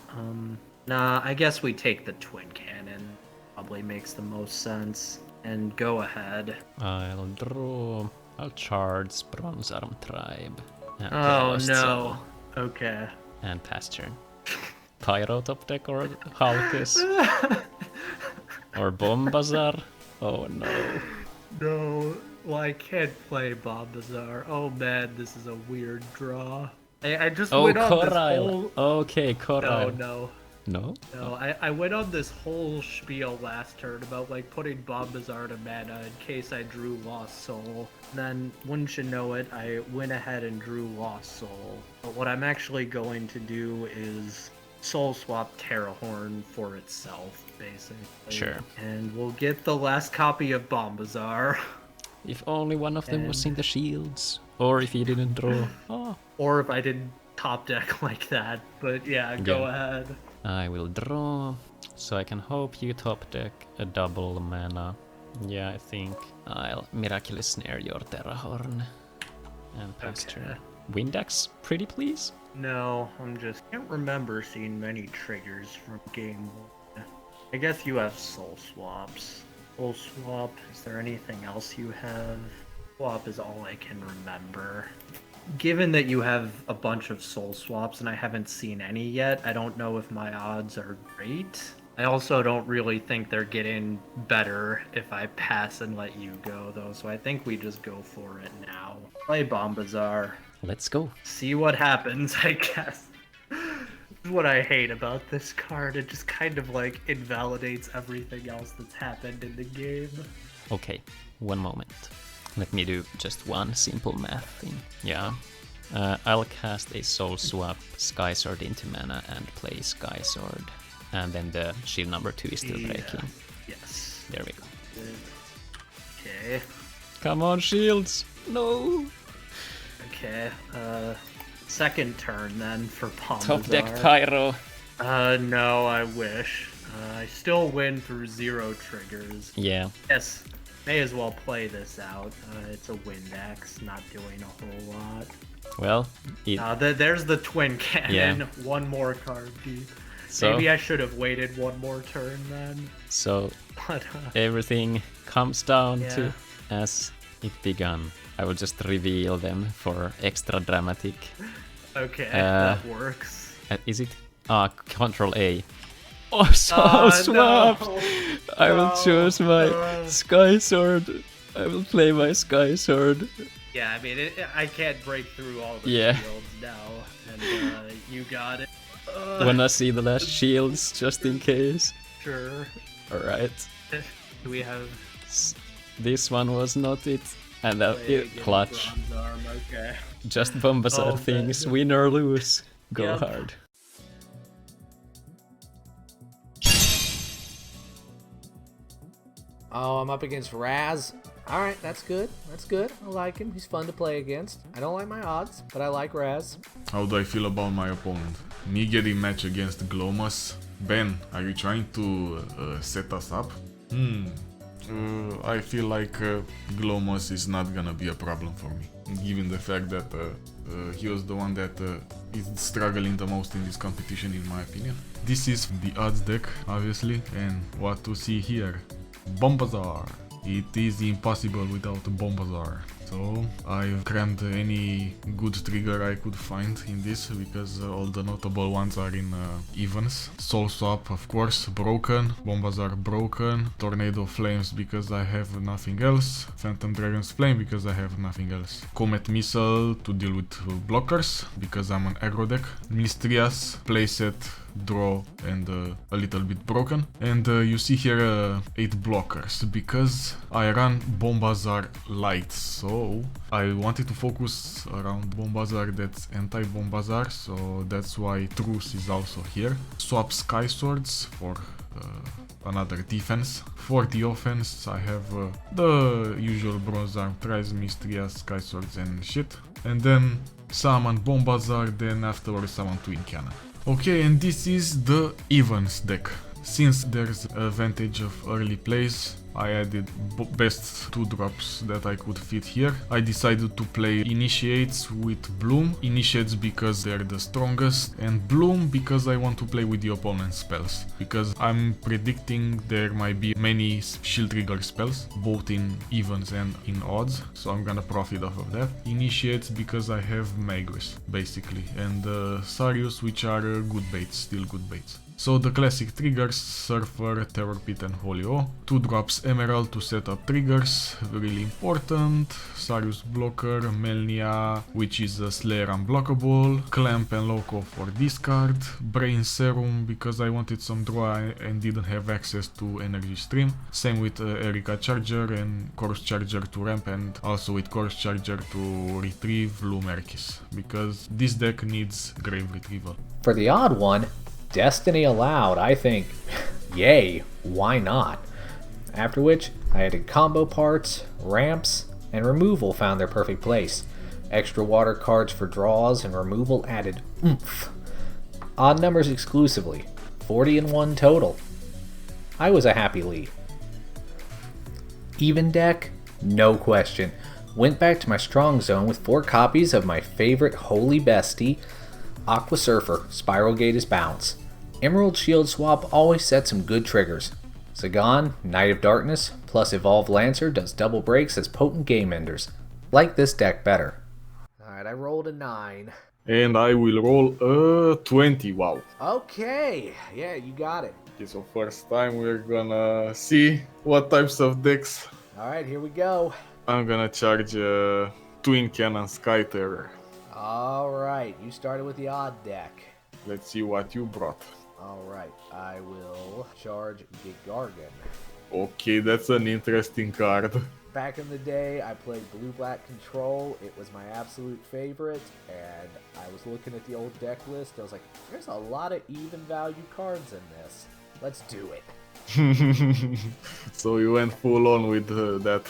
Nah, I guess we take the Twin Cannon. Probably makes the most sense. And go ahead. I'll draw. I'll charge Bronze Arm Tribe. And play Oh Lost no. Soul. Okay. And pass turn. Pyro top deck or Hulkus? Or Bombazar? Oh no. No, well, I can't play Bombazar. Oh man, this is a weird draw. I just Oh, went on this Corail. whole... Okay, Corail. No. No? I went on this whole spiel last turn about like putting Bombazar to mana in case I drew Lost Soul. And then, wouldn't you know it, I went ahead and drew Lost Soul. But what I'm actually going to do is soul swap Terrahorn for itself, basically. Sure. And we'll get the last copy of Bombazar. If only one of them was in the shields. Or if you didn't draw. Oh. Or if I didn't top deck like that. But yeah, go ahead. I will draw, so I can hope you top deck a double mana. Yeah, I think I'll Miraculous Snare your Terrahorn. And pass turn. Windex, pretty please? No, can't remember seeing many triggers from game 1. I guess you have soul swaps. Soul swap, is there anything else you have? Swap is all I can remember. Given that you have a bunch of soul swaps and I haven't seen any yet, I don't know if my odds are great. I also don't really think they're getting better if I pass and let you go, though, so I think we just go for it now. Play Bombazar. Let's go. See what happens, I guess. This is what I hate about this card. It just kind of like invalidates everything else that's happened in the game. Okay, one moment. Let me do just one simple math thing. Yeah. I'll cast a Soul Swap Sky Sword into mana and play Sky Sword. And then the shield number 2 is still breaking. Yes. There we go. Okay. Come on, shields! No! Okay. Second turn then for Bombazar. Top deck Pyro. No, I wish. I still win through 0 triggers. Yeah. Yes. May as well play this out. It's a Windex, not doing a whole lot. Well, there's the Twin Cannon. Yeah. One more card deep. So, maybe I should have waited one more turn then. So But, everything comes down yeah. to as it begun. I will just reveal them for extra dramatic. Okay, that works. Is it? Control A. Oh, swap! No. I will choose my Sky Sword. I will play my Sky Sword. Yeah, I mean, I can't break through all the Yeah. shields now, and you got it. When I see the last shields, just in case. Sure. Alright. Do we have This one was not it. And clutch. bronze arm? Okay. Just Bombazar Oh, things. man. Win or lose. Go Yep. hard. Oh, I'm up against Raz. Alright, that's good. That's good. I like him. He's fun to play against. I don't like my odds, but I like Raz. How do I feel about my opponent? Me getting match against Glowmus. Ben, are you trying to set us up? I feel like Glowmus is not gonna be a problem for me, given the fact that he was the one that is struggling the most in this competition, in my opinion. This is the odds deck, obviously, and what to see here? Bombazar. It is impossible without Bombazar. So I've crammed any good trigger I could find in this, because all the notable ones are in evens. Soul Swap, of course, broken. Bombazar broken. Tornado Flames because I have nothing else. Phantom Dragon's Flame because I have nothing else. Comet Missile to deal with blockers because I'm an aggro deck. Mistrias, playset, draw, and a little bit broken. And you see here 8 blockers because I run Bombazar light, so I wanted to focus around Bombazar that's anti-Bombazar, so that's why Truce is also here. Swap Sky Swords for another defense. For the offense I have the usual Bronze Arm, Tries, Mistrias, Sky Swords and shit. And then summon Bombazar, then afterwards summon Twin Cannon. Okay, and this is the evens deck. Since there's advantage of early plays, I added best 2 drops that I could fit here. I decided to play Initiates with Bloom. Initiates because they're the strongest, and Bloom because I want to play with the opponent's spells. Because I'm predicting there might be many shield trigger spells, both in evens and in odds, so I'm gonna profit off of that. Initiates because I have Magus, basically, and Sarius, which are good baits, still good baits. So the classic triggers, Surfer, Terror Pit and Holy O. 2 drops Emerald to set up triggers, really important. Sarius Blocker, Melnia, which is a Slayer unblockable. Clamp and Loco for discard. Brain Serum because I wanted some draw and didn't have access to Energy Stream. Same with Erika Charger and Corpse Charger to ramp, and also with Corpse Charger to retrieve Lumerkis, because this deck needs Grave Retrieval. For the odd one, Destiny allowed, I think, yay, why not? After which, I added combo parts, ramps, and removal found their perfect place. Extra water cards for draws and removal added oomph. Odd numbers exclusively, 40 and 1 total. I was a happy lead. Even deck? No question. Went back to my strong zone with 4 copies of my favorite holy bestie, Aqua Surfer, Spiral Gate is Bounce. Emerald Shield Swap always sets some good triggers. Zagan, Knight of Darkness, plus Evolved Lancer does double breaks as potent game enders. Like this deck better. Alright, I rolled a 9. And I will roll a 20, wow. Okay, yeah, you got it. Okay, so first time we're gonna see what types of decks. Alright, here we go. I'm gonna charge Twin Cannon Sky Terror. Alright, you started with the odd deck. Let's see what you brought. Alright, I will charge Gigargan. Okay, that's an interesting card. Back in the day, I played Blue-Black Control. It was my absolute favorite, and I was looking at the old deck list. I was like, there's a lot of even value cards in this. Let's do it. So you went full on with that.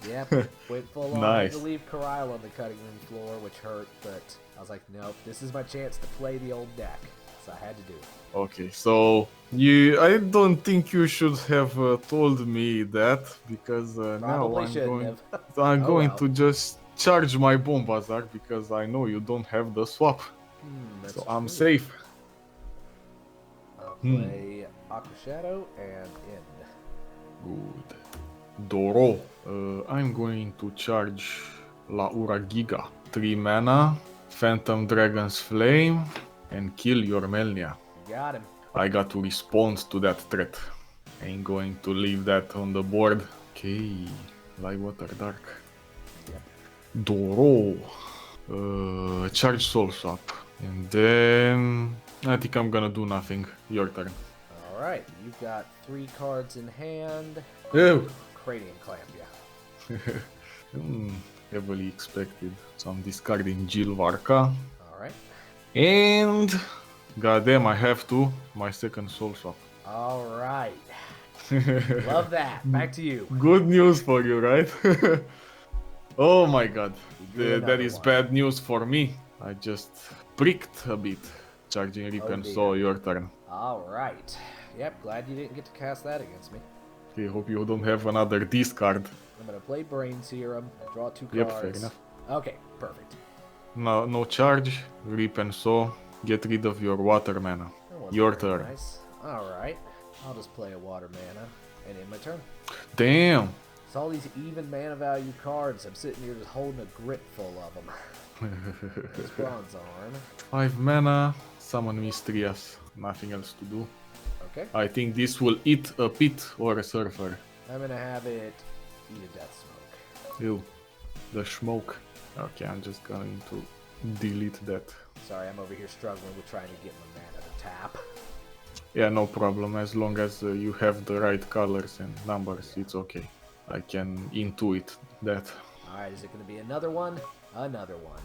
Yep, went full on. I had Nice. to leave Coryle on the cutting room floor, which hurt, but I was like, nope, this is my chance to play the old deck. So I had to do it. Okay, so I don't think you should have told me that because now Probably I'm shouldn't going, have. I'm Oh, going well. to just charge my bomb bazaar because I know you don't have the swap, That's so I'm true. safe. I'll play Aqua Shadow and End. Good. Doro. I'm going to charge La Uragiga. 3 mana, Phantom Dragon's Flame, and kill your Melnia. Got him. I got to respond to that threat. Ain't going to leave that on the board. Okay, Light Water Dark. Doro. Charge Soul Swap. And then I think I'm gonna do nothing. Your turn. Alright, you've got 3 cards in hand. Oh. Cranium Clamp, yeah. Heavily expected. So I'm discarding Gilvarka. Alright. And goddamn, I have to. My second Soul Swap. Alright. Love that. Back to you. Good news for you, right? Oh my god. drew That another is one. bad news for me. I just pricked a bit. Charging Rip Oh and dear. Saw, your turn. Alright. Yep, glad you didn't get to cast that against me. Okay, hope you don't have another discard. I'm gonna play Brain Serum, draw 2 cards. Yep, fair enough. Okay, perfect. No charge. Rip and Saw. Get rid of your water mana. That wasn't Your very turn. Nice. Alright. I'll just play a water mana and end my turn. Damn. It's all these even mana value cards. I'm sitting here just holding a grip full of them. This Bronze Arm. 5 mana. Summon Mistrias. Nothing else to do. Okay. I think this will eat a pit or a surfer. I'm gonna have it eat a death smoke. Ew. The smoke. Okay, I'm just going to delete that. Sorry, I'm over here struggling with trying to get my mana to tap. Yeah, no problem. As long as you have the right colors and numbers, it's okay. I can intuit that. Alright, is it gonna be another one? Another one.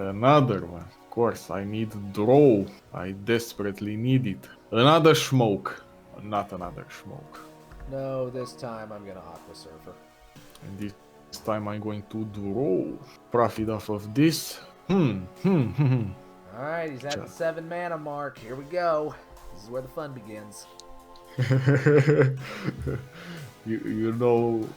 Another one. Of course, I need draw. I desperately need it. Another smoke. Not another smoke. No, this time I'm gonna Aqua Surfer. And this time I'm going to draw. Profit off of this. Alright, he's at the 7 mana mark. Here we go. This is where the fun begins. you know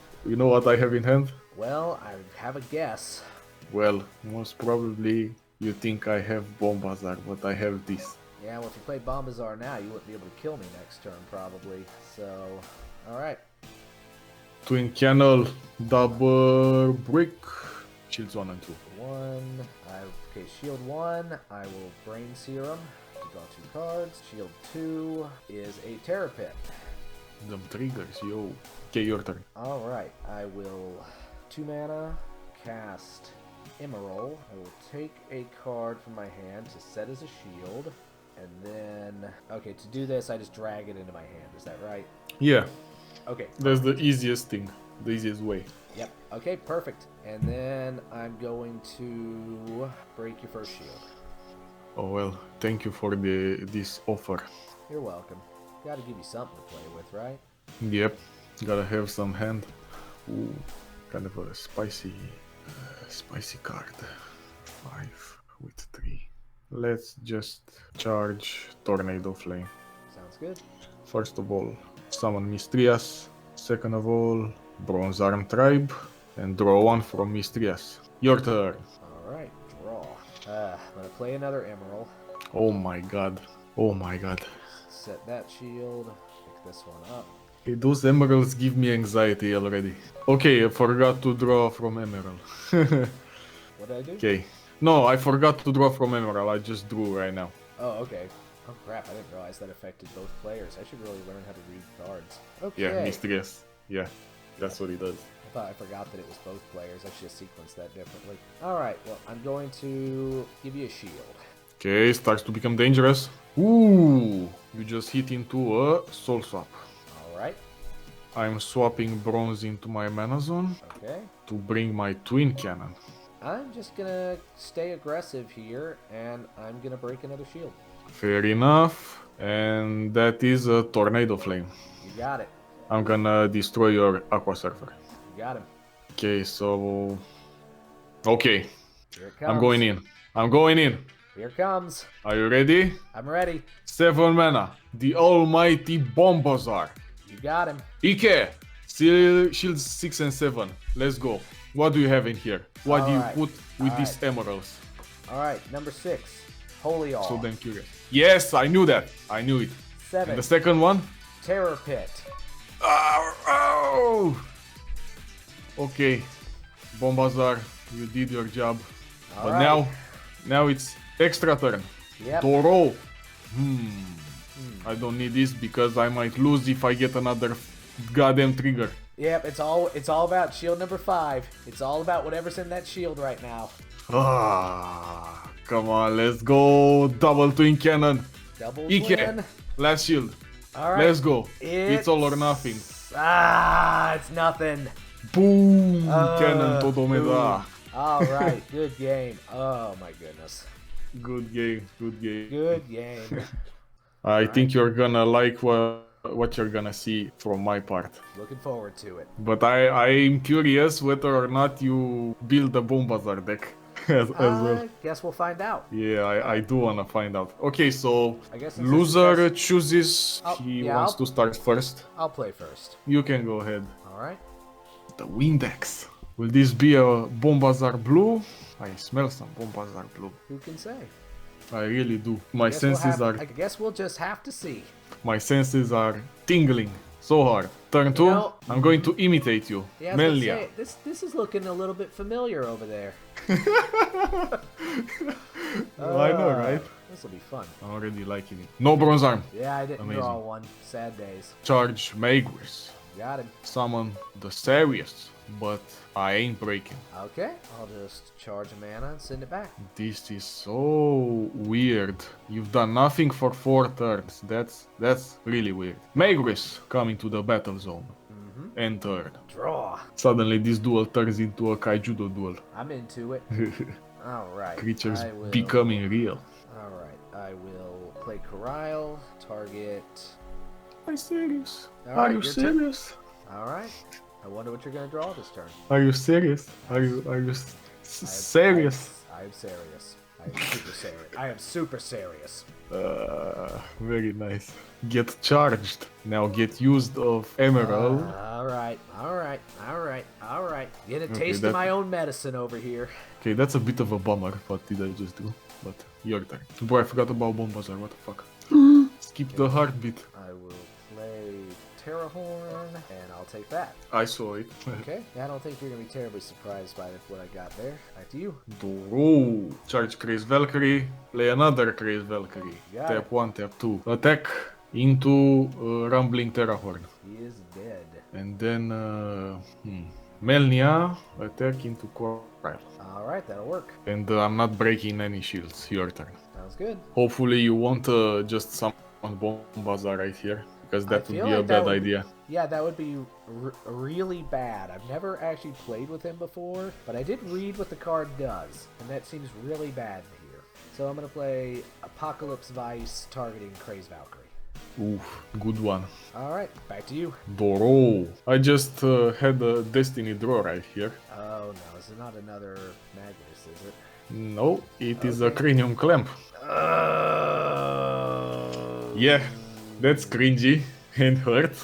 what I have in hand? Well, I have a guess. Well, most probably you think I have Bombazar, but I have this. Yeah, well, if you play Bombazar now, you wouldn't be able to kill me next turn, probably. So, alright. Twin Canal, double brick, shields 1 and 2. Okay, Shield 1, I will Brain Serum to draw 2 cards. Shield 2 is a Terror Pit. Them triggers, yo. Okay, your turn. Alright, I will 2 mana, cast Emerald. I will take a card from my hand to set as a shield. And then, okay, to do this, I just drag it into my hand. Is that right? Yeah, Okay. that's the easiest thing, the easiest way. Yep. Okay, perfect. And then I'm going to break your first shield. Oh well, thank you for this offer. You're welcome. Gotta give you something to play with, right? Yep, gotta have some hand. Ooh, kind of a spicy card. 5 with 3. Let's just charge Tornado Flame. Sounds good. First of all, summon Mistrias. Second of all, Bronze Arm Tribe. And draw 1 from Mistrias. Your turn. Alright, draw. I'm gonna play another Emerald. Oh my god. Oh my god. Set that shield. Pick this one up. Okay, those emeralds give me anxiety already. Okay, I forgot to draw from emerald. What did I do? Okay. No, I forgot to draw from emerald. I just drew right now. Oh, okay. Oh crap, I didn't realize that affected both players. I should really learn how to read cards. Okay. Yeah, Mistrias. Yeah, that's what he does. I thought I forgot that it was both players. I should have sequenced that differently. Alright, well, I'm going to give you a shield. Okay, starts to become dangerous. Ooh, you just hit into a soul swap. Alright. I'm swapping bronze into my mana zone Okay. to bring my twin cannon. I'm just gonna stay aggressive here, and I'm gonna break another shield. Fair enough. And that is a tornado flame. You got it. I'm gonna destroy your aqua surfer. You got him. Okay, so... Okay, Here it comes. I'm going in. I'm going in. Here it comes. Are you ready? I'm ready. 7 mana. The almighty Bombazar. You got him. Ike, shields 6 and 7. Let's go. What do you have in here? What do you Alright, put with these alright. emeralds? All right, number 6. Holy All. So damn curious. Yes, I knew that. I knew it. 7. And the second one? Terror Pit. Oh! Okay, Bombazar, you did your job. But Alright. now it's extra turn. Yep. Toro. I don't need this because I might lose if I get another goddamn trigger. Yep, it's all about shield number 5. It's all about whatever's in that shield right now. Ah, come on, let's go. Double twin cannon. Double Ike, twin. last shield. All right. Let's go. It's all or nothing. It's nothing. Boom! Cannon todo me da. All right, good game. Oh my goodness. Good game, good game. Good game. I think you're gonna like what you're gonna see from my part. Looking forward to it. But I'm curious whether or not you build a Bombazar deck as well. Guess we'll find out. Yeah, I do wanna find out. Okay, so I guess since loser this is- chooses. Oh, He yeah, wants I'll- to start first. I'll play first. You can go ahead. All right. The Windex. Will this be a Bombazar blue? I smell some Bombazar blue. Who can say? I really do. My Guess we'll senses have- are I guess we'll just have to see. my senses are tingling so hard. Turn 2. know- I'm going to imitate you. Yeah, I was gonna Melia. say, this is looking a little bit familiar over there. I know, right? This will be fun. I'm already liking it. No bronze arm. Yeah, I didn't draw Amazing. one. Sad days. Charge Magus. Got him. Summon the Serious. But I ain't breaking. Okay, I'll just charge a mana and send it back. This is so weird. You've done nothing for 4 turns. That's really weird. Magus coming to the battle zone. Entered. Draw. Suddenly this duel turns into a Kaijudo duel. I'm into it. All right. Creatures I will- becoming real. All right. I will play Corral. Target. Are you serious? All Are right, you your turn. serious? All right. I wonder what you're gonna draw this turn. Are you serious? Are you serious? I'm serious. I am super serious. I am super serious. Very nice. Get charged. Now get used of emerald. All right. All right. All right. All right. Get a Okay, taste that- of my own medicine over here. Okay, that's a bit of a bummer. What did I just do? But your turn. Boy, I forgot about Bombazar. What the fuck? Skip the heartbeat. I will play Terrahorn, and I'll take that. I saw it. Okay. I don't think you're gonna be terribly surprised by what I got there. Back to you. Doro. Charge Craze Valkyrie. Play another Craze Valkyrie. Got Tap it. 1, tap 2. Attack into Rumbling Terrahorn. He is dead. And then Melnia attack into Coral. All right, that'll work. And I'm not breaking any shields. Your turn. Sounds good. Hopefully you won't just summon Bombazar right here, because that would feel be a like that bad would- idea. Yeah, that would be really bad. I've never actually played with him before, but I did read what the card does, and that seems really bad here. So I'm gonna play Apocalypse Vice targeting Craze Valkyrie. Oof, good one. All right, back to you. Doro. I just had a Destiny draw right here. Oh no, this is not another Magnus, is it? No, it is a Cranium Clamp. Yeah, that's cringy and hurt.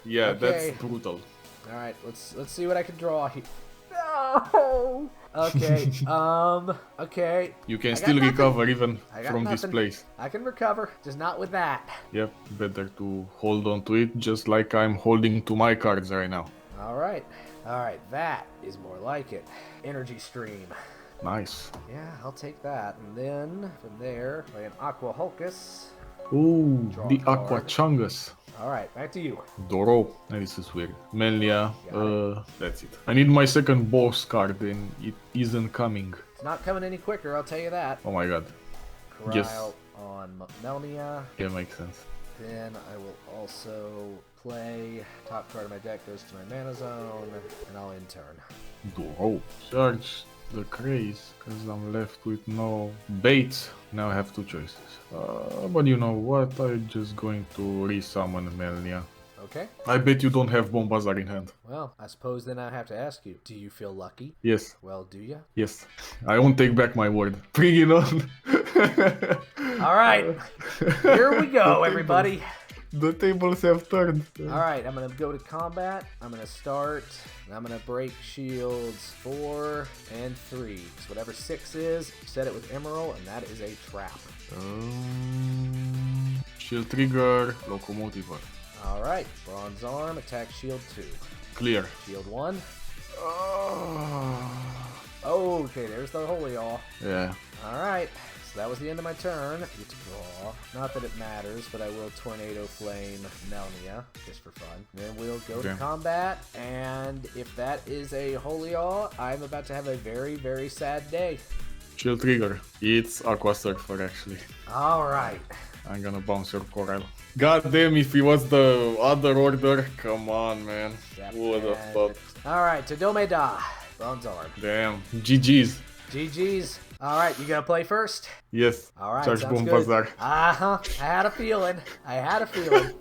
Yeah, Okay. that's brutal. All right, let's see what I can draw here. No. Okay. Okay. You can I got still nothing. recover even I got from this nothing. place. I can recover, just not with that. Yep, better to hold on to it just like I'm holding to my cards right now. All right. All right. That is more like it. Energy stream. Nice. Yeah, I'll take that. And then from there, play an Aqua Hulkus. Ooh, Draw the a card. Aqua Chungus. All right, back to you. Doro. This is weird. Melia. That's it. I need my second boss card and it isn't coming. It's not coming any quicker, I'll tell you that. Oh my god. Corral Yes. on Melnia. Yeah, makes sense. Then I will also play top card of my deck goes to my mana zone, and I'll end turn. Duel. Charge the craze, because I'm left with no baits. Now I have two choices. But you know what? I'm just going to resummon Melnia. Okay. I bet you don't have Bombazar in hand. Well, I suppose then I have to ask you, do you feel lucky? Yes. Well, do you? Yes. I won't take back my word. Bring it on. All right. Here we go, everybody. The tables have turned. All right, I'm going to go to combat. I'm going to start, and I'm going to break shields 4 and 3. So whatever 6 is, set it with Emerald, and that is a trap. Shield trigger, Locomotiver. All right, Bronze Arm, attack shield 2. Clear. Shield 1. Okay, there's the Holy All. Yeah. All right, so that was the end of my turn. Get to draw. Not that it matters, but I will Tornado Flame Melnia, just for fun. Then we'll go to combat, and if that is a Holy All, I'm about to have a very, very sad day. Shield trigger. It's Aqua Surfer, actually. All right. I'm gonna bounce your Coral. God damn, if it was the other order, come on, man. Yep, Who would have thought? All right, Tadome Da, Bronze Arm. Damn, GG's. GG's. All right, you gonna play first? Yes. All right, Charge sounds Bombazar. good. I had a feeling. I had a feeling.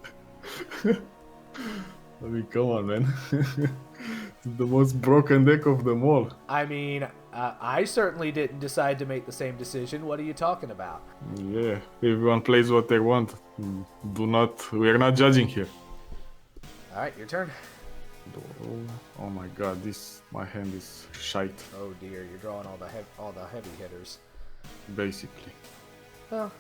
I mean, come on, man. It's the most broken deck of them all. I mean, I certainly didn't decide to make the same decision. What are you talking about? Yeah, everyone plays what they want. We are not judging here. All right, your turn. Oh my god, my hand is shite, Oh dear, you're drawing all the heavy hitters. basically. Well,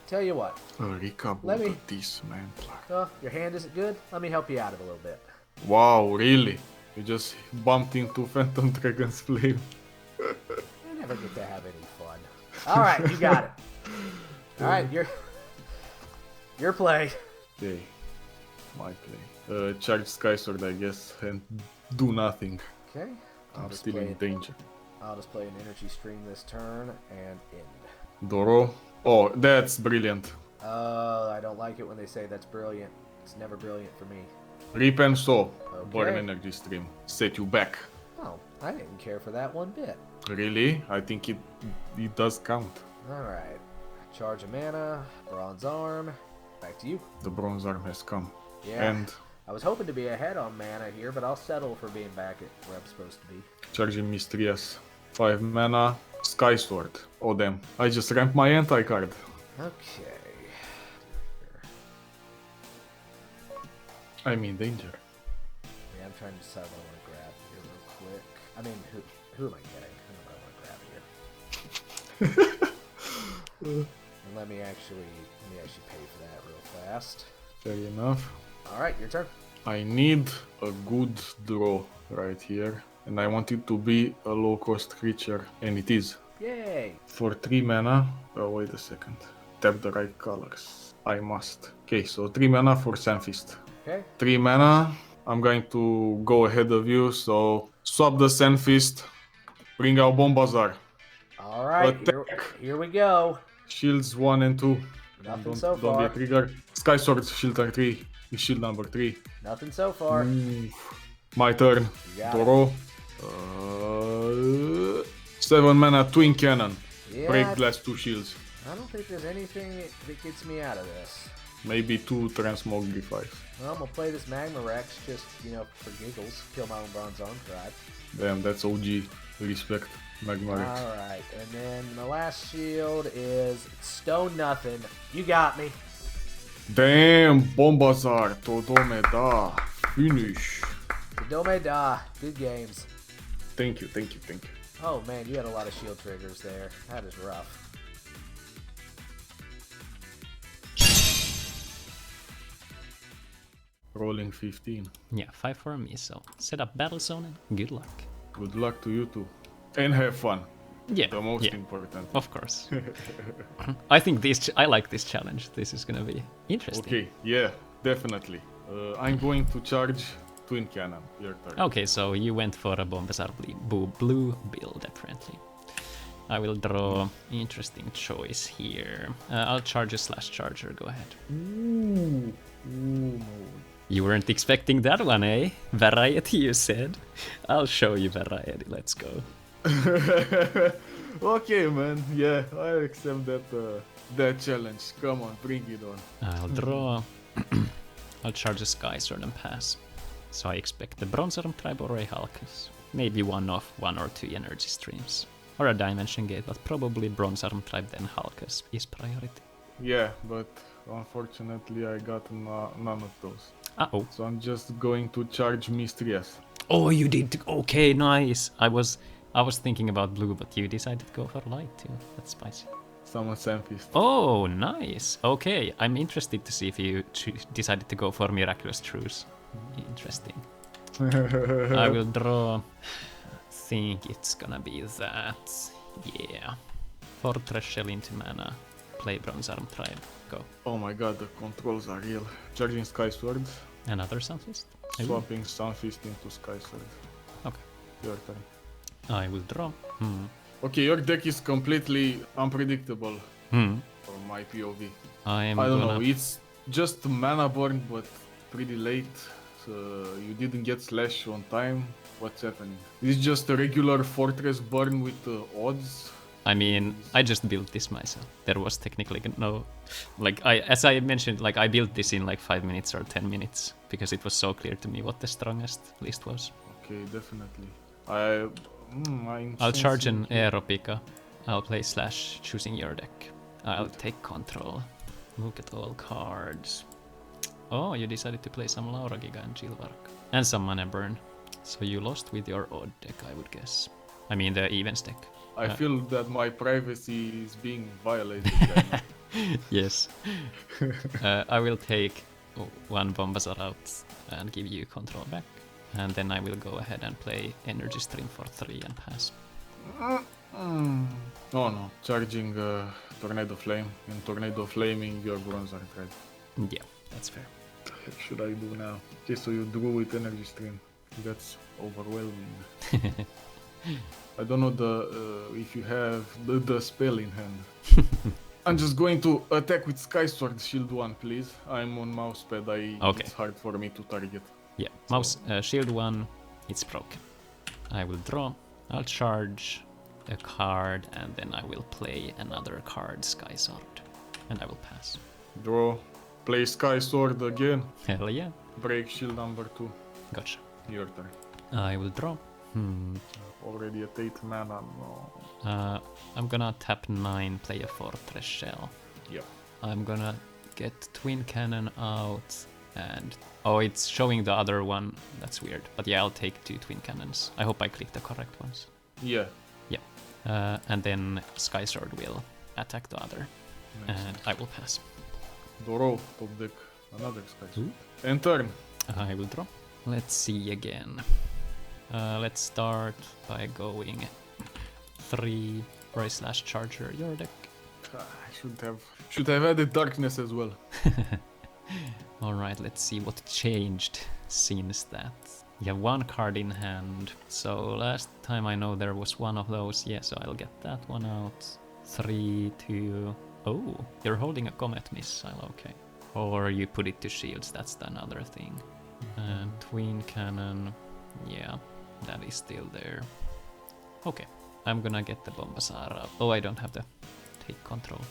tell you what. Rika Let me- Dismantler. Your hand isn't good. Let me help you out of a little bit. Wow, really? You just bumped into Phantom Dragon's Flame. I never get to have any fun. All right, you got it. All right, your play. Okay, my play. Charge Sky Sword, I guess, and do nothing. Okay. I'm still in danger. I'll just play an energy stream this turn and end. Doro. Oh, that's brilliant. I don't like it when they say that's brilliant. It's never brilliant for me. Rip and Soul. Okay. Burn Energy Stream. Set you back. Oh, I didn't care for that one bit. Really? I think it does count. Alright. Charge a mana, Bronze Arm. Back to you. The Bronze Arm has come. Yeah. And I was hoping to be ahead on mana here, but I'll settle for being back at where I'm supposed to be. charging Mistrias. 5 mana. Sky Sword. Oh damn. I just ramped my anti-card. Okay. I'm in danger. Yeah, I'm trying to decide what I want to grab here real quick. I mean, who am I getting? Who am I want to grab here? And let me actually pay for that real fast. Fair enough. All right, your turn. I need a good draw right here. And I want it to be a low-cost creature. And it is. Yay! For 3 mana. Oh, wait a second. Tap the right colors. I must. Okay, so 3 mana for Sandfist. Okay. 3 mana. I'm going to go ahead of you, so swap the Sandfist. Bring out Bombazar. All right, here we go. Shields 1 and 2. Nothing so Don't far. be a trigger. Sky Sword, shield 3. Shield number 3. Nothing so far. My turn. You got Doro. 7 mana Twin Cannon. Yeah, Break glass 2 shields. I don't think there's anything that gets me out of this. Maybe 2 Transmog G5. Well, I'm gonna play this Magma Rex just, for giggles. Kill my own Bronze Arm tribe. Damn, that's OG. Respect. Magma Rex. Alright, and then the last shield is Stone Nothing. You got me. Damn, Bombazar. Todome da. Finish. Dome Da. Good games. Thank you. Oh man, you had a lot of shield triggers there. That is rough. Rolling 15. Yeah, 5 for me, so set up battle zone and good luck. Good luck to you too. And have fun. Yeah, The most yeah, important. of course. I think I like this challenge. This is gonna be interesting. Okay, yeah, definitely. I'm going to charge Twin Cannon. Your turn. Okay, so you went for a Bombazar blue build, apparently. I will draw interesting choice here. I'll charge a slash charger, go ahead. Ooh. You weren't expecting that one, eh? Variety, you said. I'll show you variety, let's go. Okay, man. Yeah, I accept that challenge. Come on, bring it on. I'll draw. I'll charge a Sky Sword and pass. So I expect the Bronze Arm Tribe or a Halkus. Maybe one of 1 or 2 energy streams. Or a Dimension Gate, but probably Bronze Arm Tribe then Halkus is priority. Yeah, but unfortunately I got none of those. Uh-oh. So I'm just going to charge Mistress. Oh, you did. Okay, nice. I was thinking about blue, but you decided to go for light too. That's spicy. Summon Sandfist. Oh, nice. Okay, I'm interested to see if you decided to go for Miraculous Truce. Interesting. I will draw. Think it's gonna be that. Yeah. Fortress Shell into mana. Play Bronze Arm Tribe. Go. Oh my god, the controls are real. Charging Sky Sword, Another Sunfist. swapping Sunfist into Sky Sword. Okay. Your turn. I will draw. Okay, your deck is completely unpredictable from my POV. I don't know, it's just mana burn, but pretty late. So you didn't get Slash on time. What's happening? It's just a regular Fortress burn with odds. I mean, I just built this myself. There was technically no, like as I mentioned, like I built this in like 5 minutes or 10 minutes because it was so clear to me what the strongest list was. Okay, definitely. I'll charge an Aeropica. I'll play Slash, choosing your deck. I'll take control. Look at all cards. Oh, you decided to play some Laura Giga and Gilvark. And some Mana Burn. So you lost with your odd deck, I would guess. I mean the evens deck. I feel that my privacy is being violated right now. Yes. I will take 1 Bombazar out and give you control back. And then I will go ahead and play Energy Stream for 3 and pass. Oh no, charging Tornado Flame and Tornado Flaming your Bronze Arm Tribe. Yeah, that's fair. What the heck should I do now? Okay, so you drew with Energy Stream. That's overwhelming. I don't know if you have the spell in hand. I'm just going to attack with Sky Sword Shield 1, please. I'm on mousepad. Okay. It's hard for me to target. Yeah, mouse shield 1, it's broken. I will draw, I'll charge a card, and then I will play another card, Sky Sword, and I will pass. Draw, play Sky Sword again. Hell yeah. Break shield number 2. Gotcha. Your turn. I will draw. Already at 8 mana, no. I'm gonna tap 9, play a Fortress Shell. Yep. I'm gonna get Twin Cannon out, and oh, it's showing the other one. That's weird. But yeah, I'll take 2 Twin Cannons. I hope I clicked the correct ones. Yeah. Yeah. And then Sky Sword will attack the other. Nice. And I will pass. Rowe, top deck, another Sky Sword. And turn. I will draw. Let's see again. Let's start by going 3 for a slash charger your deck. I should have added darkness as well. Alright, let's see what changed since that. You have 1 card in hand. So last time I know there was one of those. Yeah, so I'll get that one out. 3, 2... Oh, you're holding a Comet Missile, okay. Or you put it to shields, that's another thing. And Twin Cannon, yeah, that is still there. Okay, I'm gonna get the Bombazar out. Oh, I don't have to take control.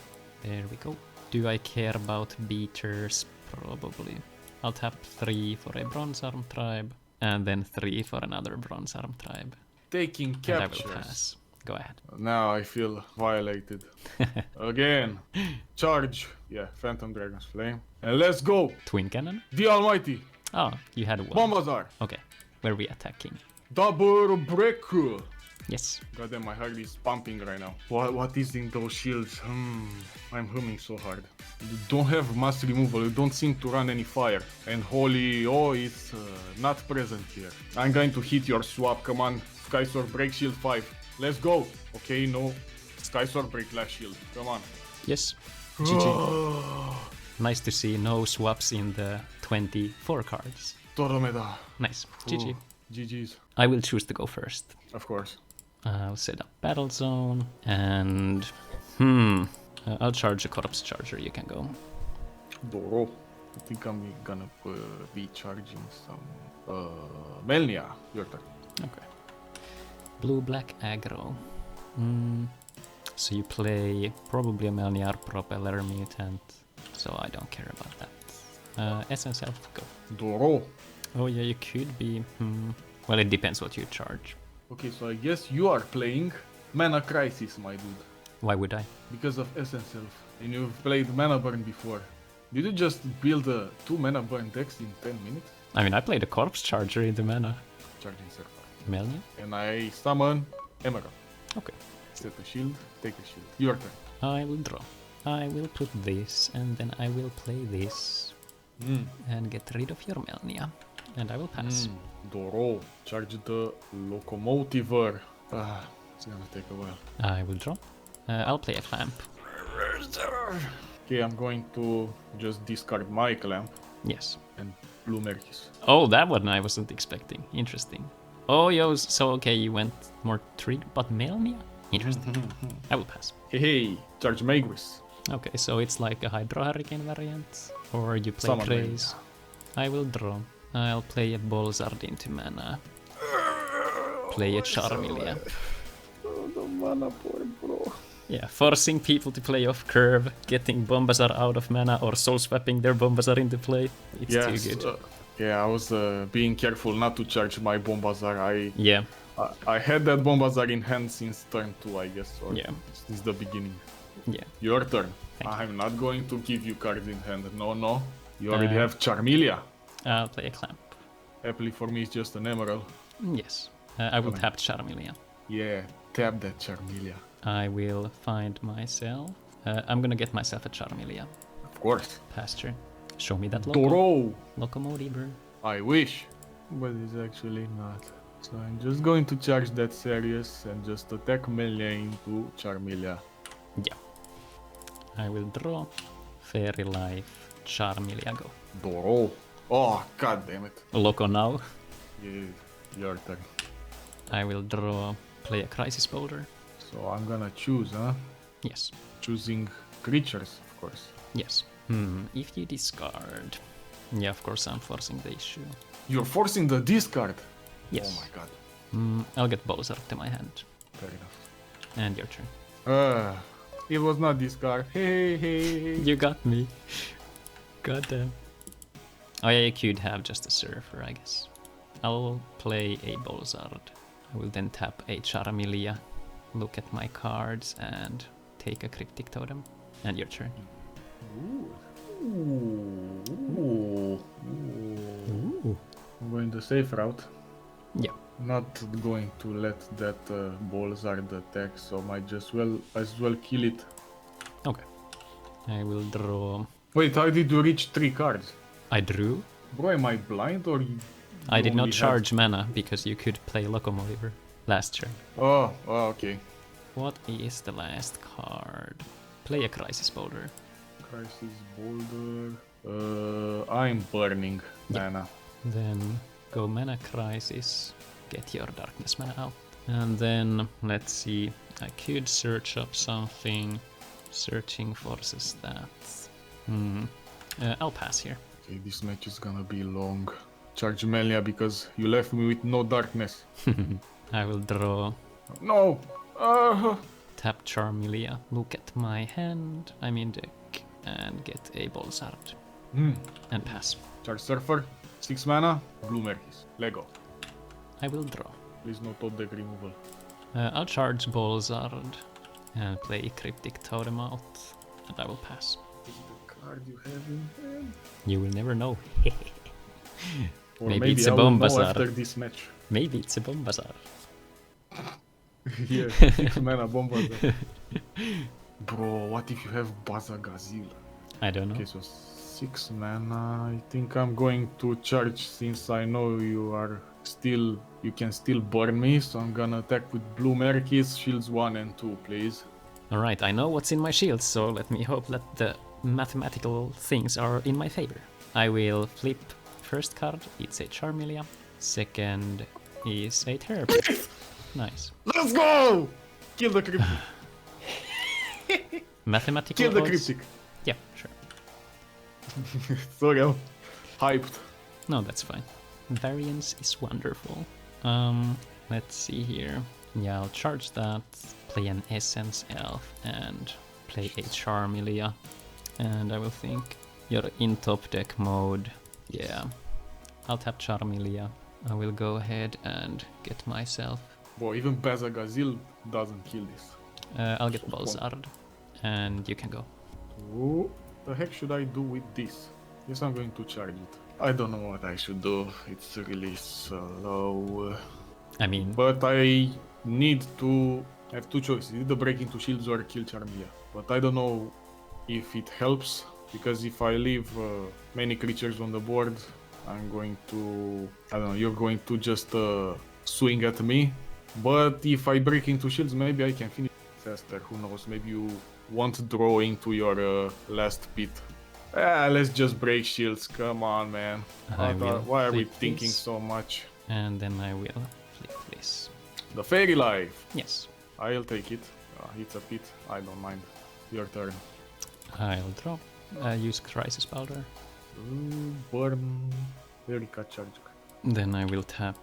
There we go. Do I care about beaters? Probably. I'll tap 3 for a Bronze Arm Tribe, and then 3 for another Bronze Arm Tribe. Taking And I captures. will pass. Go ahead. Now I feel violated. Again. Charge. Yeah, Phantom Dragon's Flame. And let's go. Twin Cannon? The Almighty. Oh, you had 1. Bombazar. Okay, where are we attacking? Double break. Yes. Goddamn, my heart is pumping right now. What is in those shields? I'm humming so hard. You don't have mass removal. You don't seem to run any fire. And holy, it's not present here. I'm going to hit your swap. Come on. Sky Sword break shield 5. Let's go. Okay, no. Sky Sword break last shield. Come on. Yes. GG. Nice to see no swaps in the 24 cards. Toromeda. Nice. GG. GG's. I will choose to go first. Of course. I'll set up battle zone and I'll charge a corpse charger. You can go. Doro. I think I'm gonna be charging some Melnia. Your turn. Okay. Blue-black aggro. So you play probably a Melniar Propeller Mutant, so I don't care about that. Essence Elf, go. Doro. Oh yeah, you could be... Well, it depends what you charge. Okay, so I guess you are playing Mana Crisis, my dude. Why would I? Because of Essence Elf. And you've played Mana Burn before. Did you just build 2 Mana Burn decks in 10 minutes? I mean, I played a Corpse Charger in the mana. Charging Surfer. Melnia? And I summon Emerald. Okay. Set a shield, take a shield. Your turn. I will draw. I will put this, and then I will play this. And get rid of your Melnia. And I will pass. Doro. Charge the Locomotiver. It's gonna take a while. I will draw. I'll play a Clamp. Okay, I'm going to just discard my Clamp Yes. and Blue Merkis. Oh, that one I wasn't expecting. Interesting. Oh, yo, so okay, you went more 3, but Melnia? Interesting. I will pass. Hey, charge Magus. Okay, so it's like a Hydro Hurricane variant, or you play Summon Grace. I will draw. I'll play a Bolzard into mana. Play a Charmeleon. Oh, the mana poor bro. Yeah, forcing people to play off curve, getting Bombazar out of mana, or soul swapping their Bombazar into play. It's too good. Yeah, I was being careful not to charge my Bombazar. Yeah. I had that Bombazar in hand since turn 2, I guess, or Yeah. since the beginning. Yeah. Your turn. Thank you. I'm not going to give you cards in hand. No. You already have Charmeleon. I'll play a Clamp. Happily for me, it's just an Emerald. Yes. I will tap Charmeleon. Yeah, tap that Charmeleon. I will find myself. I'm gonna get myself a Charmeleon. Of course. Pasture. Show me that Doro! Locomotive. I wish. But it's actually not. So I'm just going to charge that Sirius and just attack Melia into Charmeleon. Yeah. I will draw. Fairy Life. Charmeleon, go. Doro! Oh, god damn it. Loco now. Yeah, your turn. I will draw. Play a Crisis Boulder. So I'm gonna choose, huh? Yes. Choosing creatures, of course. Yes. If you discard. Yeah, of course I'm forcing the issue. You're forcing the discard! Yes. Oh my god. I'll get Bolzard to my hand. Fair enough. And your turn. It was not discard. Hey. You got me. Goddamn. Oh yeah, you could have just a Surfer, I guess. I'll play a Bolzard. I will then tap a Charmeleon, look at my cards, and take a Cryptic Totem. And your turn. Ooh. I'm going the safe route. Yeah. Not going to let that Bolzard attack, so might as well kill it. Okay. I will draw. Wait, how did you reach 3 cards? I drew. Bro, am I blind or you I did not only charge mana because you could play Locomotive last turn. Oh, okay. What is the last card? Play a Crisis Boulder. Crisis Boulder. I'm burning mana. Then go Mana Crisis. Get your Darkness mana out. And then, let's see. I could search up something. Searching forces stats. I'll pass here. Okay, this match is gonna be long. Charge Melia because you left me with no darkness. I will draw. No! Tap Charmeleon. Look at my hand. I'm in deck. And get a Bolzard. And pass. Charge Surfer. 6 mana. Blue Merkis. Lego. I will draw. Please no top deck removal. I'll charge Bolzard. And play Cryptic Totem out. And I will pass. Is the card you have in hand? You will never know. Or Maybe it's a I will know Bombazar. after this match. Maybe it's a Bombazar. Yeah, 6 mana Bombazar. Bro, what if you have Bazagazil? I don't know. Okay, so 6 mana. I think I'm going to charge since I know you can still burn me, so I'm gonna attack with Blue Merkis, shields 1 and 2, please. Alright, I know what's in my shield, so let me hope that the mathematical things are in my favor. I will flip first card, it's a Charmeleon. Second is a Therapy. Nice. Let's go! Kill the cryptic. Mathematical Kill the odds? cryptic. Yeah, sure. Sorry, I'm hyped. No, that's fine. Variance is wonderful. Let's see here. Yeah, I'll charge that, play an Essence Elf, and play a Charmilia. And I will think you're in top deck mode. Yeah, I'll tap Charmilia. I will go ahead and get myself. Boy, even Bazagazil doesn't kill this. I'll get Balzard, and you can go. What the heck should I do with this? Yes, I'm going to charge it. I don't know what I should do. It's really slow. I mean, But I need to have two choices. Either break into shields or kill Charmia. But I don't know if it helps. Because if I leave many creatures on the board, I'm going to... I don't know, you're going to just swing at me. But if I break into shields, maybe I can finish faster. Who knows? Maybe you won't draw into your last pit. Let's just break shields. Come on, man. Why are we thinking so much? And then I will flip this. The fairy life. Yes. I'll take it. It's a pit. I don't mind. Your turn. I'll draw. Use Crisis Powder. Burn. Erika charge. Then I will tap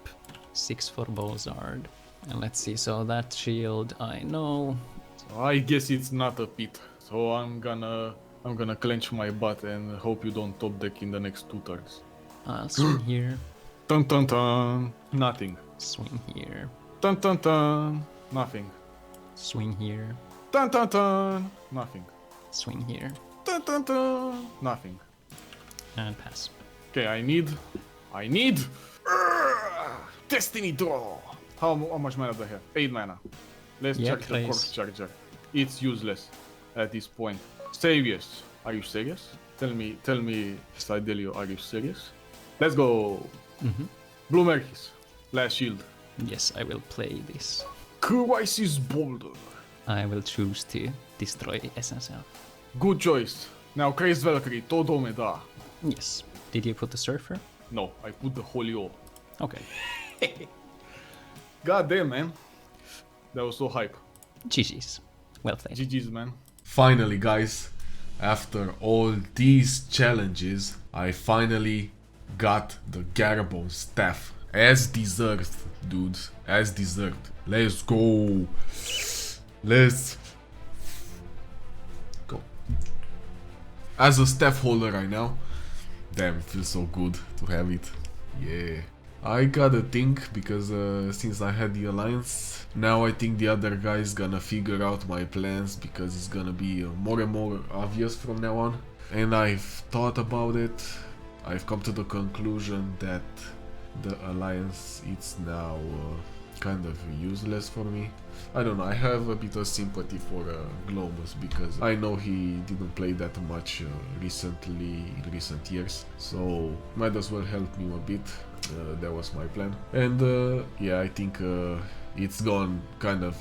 6 for Balzard. And let's see, so that shield I know. So I guess it's not a pit. So I'm gonna clench my butt and hope you don't top deck in the next 2 turns. I'll swing here, Dun dun dun. Nothing. swing here, Dun dun dun. Nothing. swing here, Dun dun dun. Nothing. swing here, Dun dun dun. Nothing. and pass. Okay, I need Destiny Draw. How much mana do I have? 8 mana. Let's Yeah, charge the please. Corpse Charger. It's useless at this point. Serious? Are you serious? Tell me, Sydelio, are you serious? Let's go. Blue Merkis. Last shield. Yes, I will play this. Crisis Boulder. I will choose to destroy Essence Elf. Good choice. Now Crazed Valkyrie, Todo me da. Yes. Did you put the Surfer? No, I put the Holy O. Okay. God damn, man. That was so hype. GG's. Well played. GG's, man. Finally, guys, after all these challenges, I finally got the Garabon staff. As deserved, dudes. As deserved. Let's go. Let's go. As a staff holder right now, damn, it feels so good to have it. Yeah. I gotta think, because since I had the alliance, now I think the other guy is gonna figure out my plans, because it's gonna be more and more obvious from now on. And I've thought about it. I've come to the conclusion that the alliance is now kind of useless for me. I don't know, I have a bit of sympathy for Glowmus, because I know he didn't play that much recently, in recent years, so might as well help me a bit. That was my plan. And yeah, I think it's gone kind of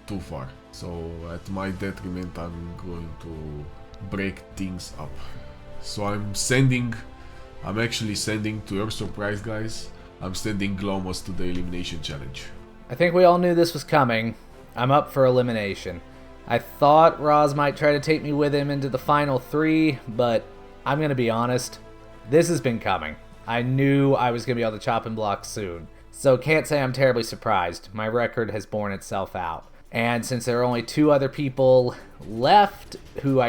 too far. So at my detriment, I'm going to break things up. So I'm actually sending, to your surprise, guys, I'm sending Glowmus to the Elimination Challenge. I think we all knew this was coming. I'm up for elimination. I thought Roz might try to take me with him into the final 3, but I'm going to be honest, this has been coming. I knew I was going to be on the chopping block soon, so can't say I'm terribly surprised. My record has borne itself out. And since there are only 2 other people left who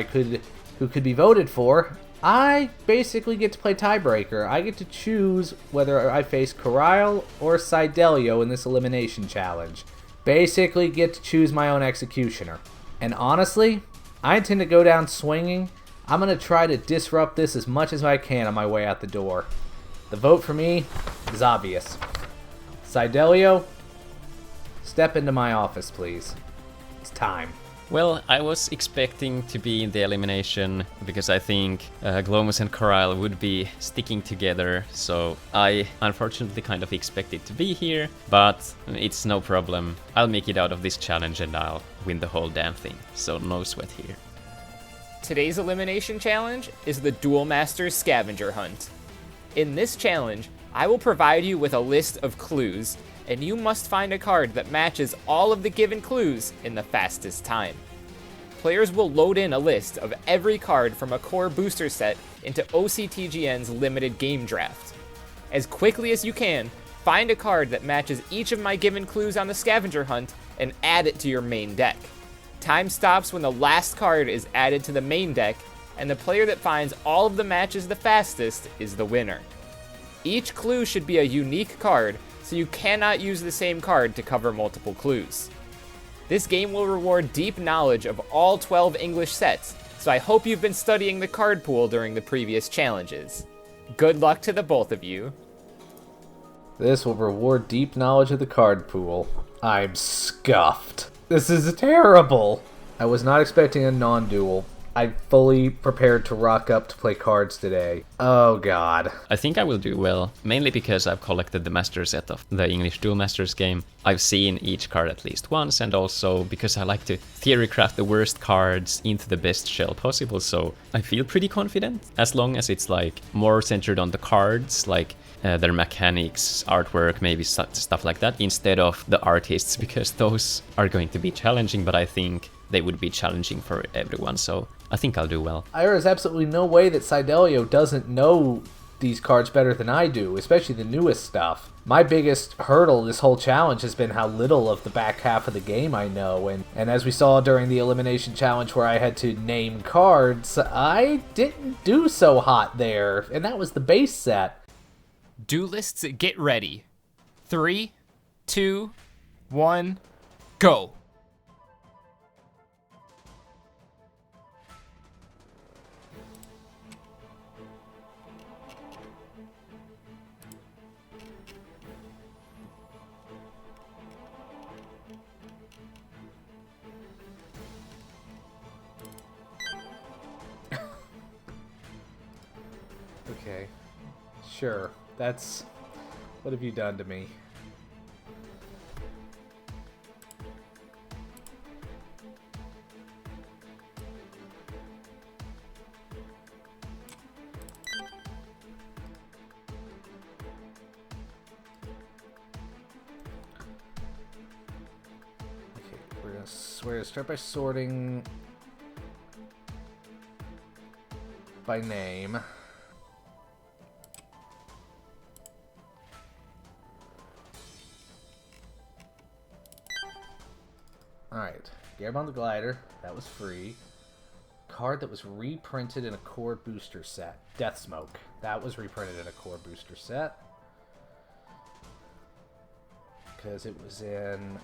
could be voted for, I basically get to play tiebreaker. I get to choose whether I face Caryle or Sydelio in this elimination challenge. Basically get to choose my own executioner. And honestly, I intend to go down swinging. I'm going to try to disrupt this as much as I can on my way out the door. The vote for me is obvious. Sydelio, step into my office, please. It's time. Well, I was expecting to be in the elimination because I think Glowmus and Caryle would be sticking together, so I unfortunately kind of expected to be here, but it's no problem. I'll make it out of this challenge and I'll win the whole damn thing, so no sweat here. Today's elimination challenge is the Duel Masters Scavenger Hunt. In this challenge, I will provide you with a list of clues, and you must find a card that matches all of the given clues in the fastest time. Players will load in a list of every card from a core booster set into OCTGN's limited game draft. As quickly as you can, find a card that matches each of my given clues on the scavenger hunt and add it to your main deck. Time stops when the last card is added to the main deck, and the player that finds all of the matches the fastest is the winner. Each clue should be a unique card, so you cannot use the same card to cover multiple clues. This game will reward deep knowledge of all 12 English sets, so I hope you've been studying the card pool during the previous challenges. Good luck to the both of you. This will reward deep knowledge of the card pool. I'm scuffed. This is terrible. I was not expecting a non-duel. I'm fully prepared to rock up to play cards today. Oh god. I think I will do well, mainly because I've collected the master set of the English Duel Masters game. I've seen each card at least once, and also because I like to theorycraft the worst cards into the best shell possible, so I feel pretty confident, as long as it's like more centered on the cards, like their mechanics, artwork, maybe stuff like that, instead of the artists, because those are going to be challenging, but I think they would be challenging for everyone, so I think I'll do well. There is absolutely no way that Sydelio doesn't know these cards better than I do, especially the newest stuff. My biggest hurdle this whole challenge has been how little of the back half of the game I know, and as we saw during the Elimination challenge where I had to name cards, I didn't do so hot there, and that was the base set. Duelists, get ready. 3, 2, 1, go. Okay, sure. That's... what have you done to me? Okay, we're gonna start by sorting by name. Alright, Garabon the Glider, that was free. Card that was reprinted in a core booster set. Death Smoke, that was reprinted in a core booster set. Because it was in...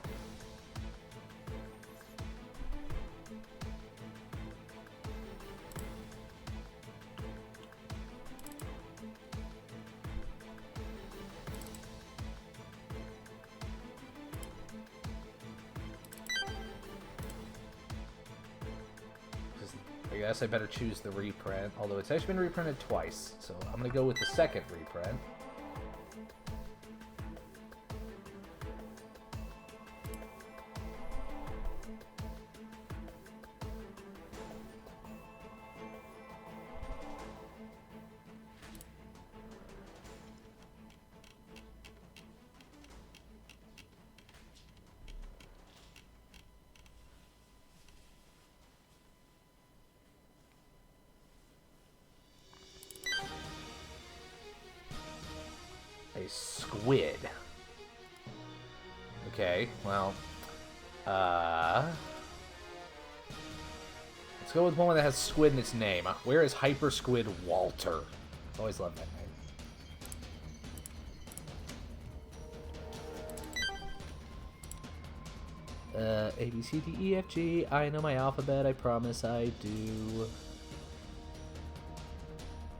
I guess I better choose the reprint, although it's actually been reprinted twice, so I'm going to go with the second reprint. A squid. Okay, well, let's go with one that has squid in its name. Where is Hyper Squid Walter? Always loved that name. A, B, C, D, E, F, G. I know my alphabet, I promise I do.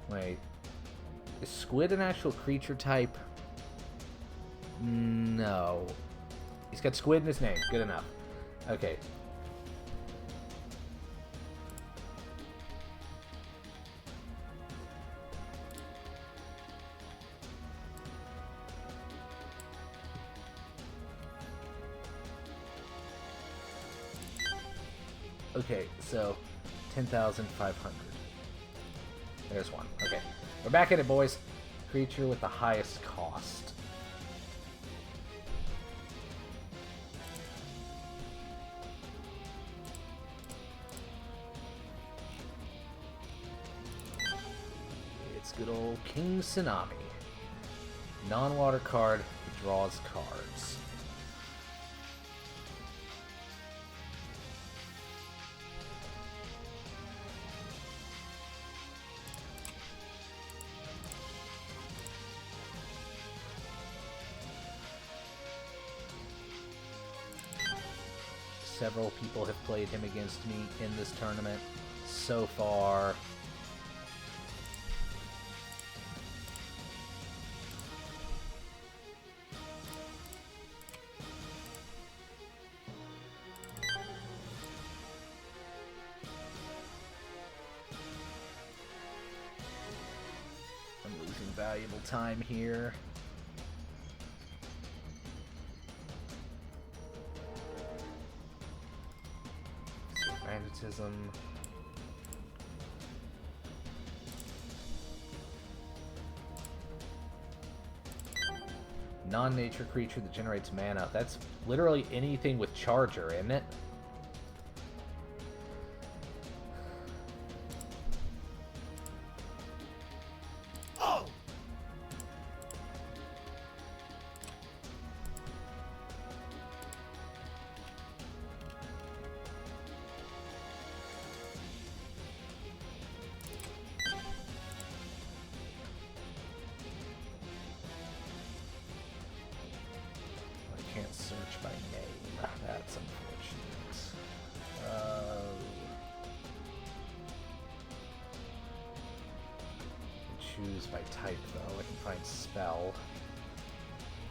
Wait. Is squid an actual creature type? No. He's got squid in his name. Good enough. Okay. Okay, so 10,500. There's one. Okay. We're back at it, boys. Creature with the highest cost. cost. It's good old King Tsunami. Non-water card draws cards. Several people have played him against me in this tournament so far. I'm losing valuable time here. Magnetism. Non-nature creature that generates mana. That's literally anything with Charger, isn't it? Can't search by name. That's unfortunate. Choose by type, though. I can find spell.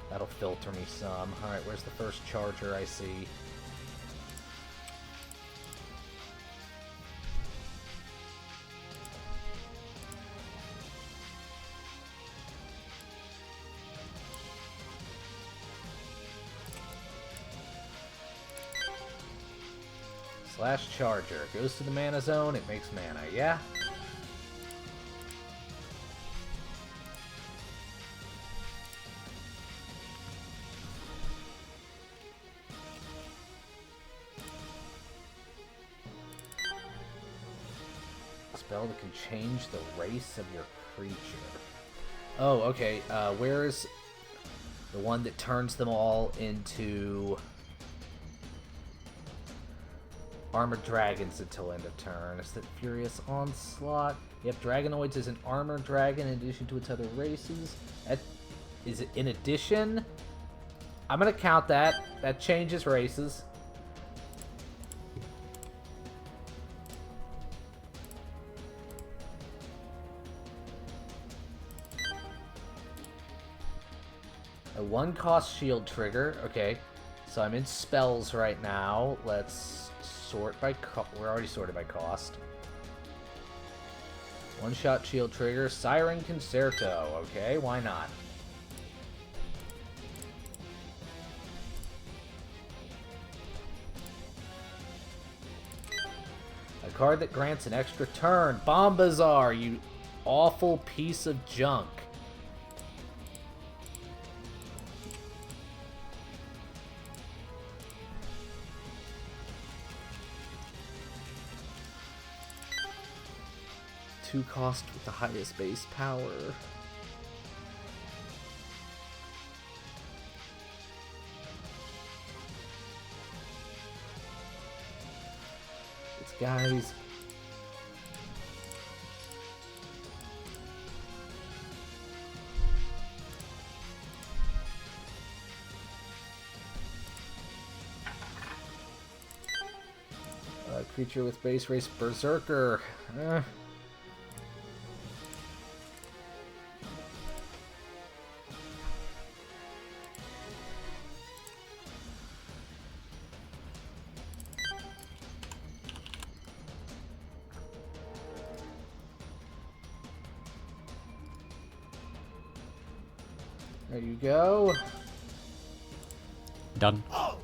That'll filter me some. Alright, where's the first Charger I see? Slash Charger. Goes to the mana zone, it makes mana, yeah? Spell that can change the race of your creature. Oh, okay. Where's the one that turns them all into armored dragons until end of turn? Is that Furious Onslaught? Yep, Dragonoids is an armored dragon in addition to its other races. Is it in addition? I'm gonna count that. That changes races. A 1-cost shield trigger. Okay, so I'm in spells right now. Let's sort by we're already sorted by cost. 1-shot shield trigger, Siren Concerto. Okay, why not? A card that grants an extra turn. Bombazar, you awful piece of junk. Cost with the highest base power. It's guys. Creature with base race Berserker. There you go. Done. A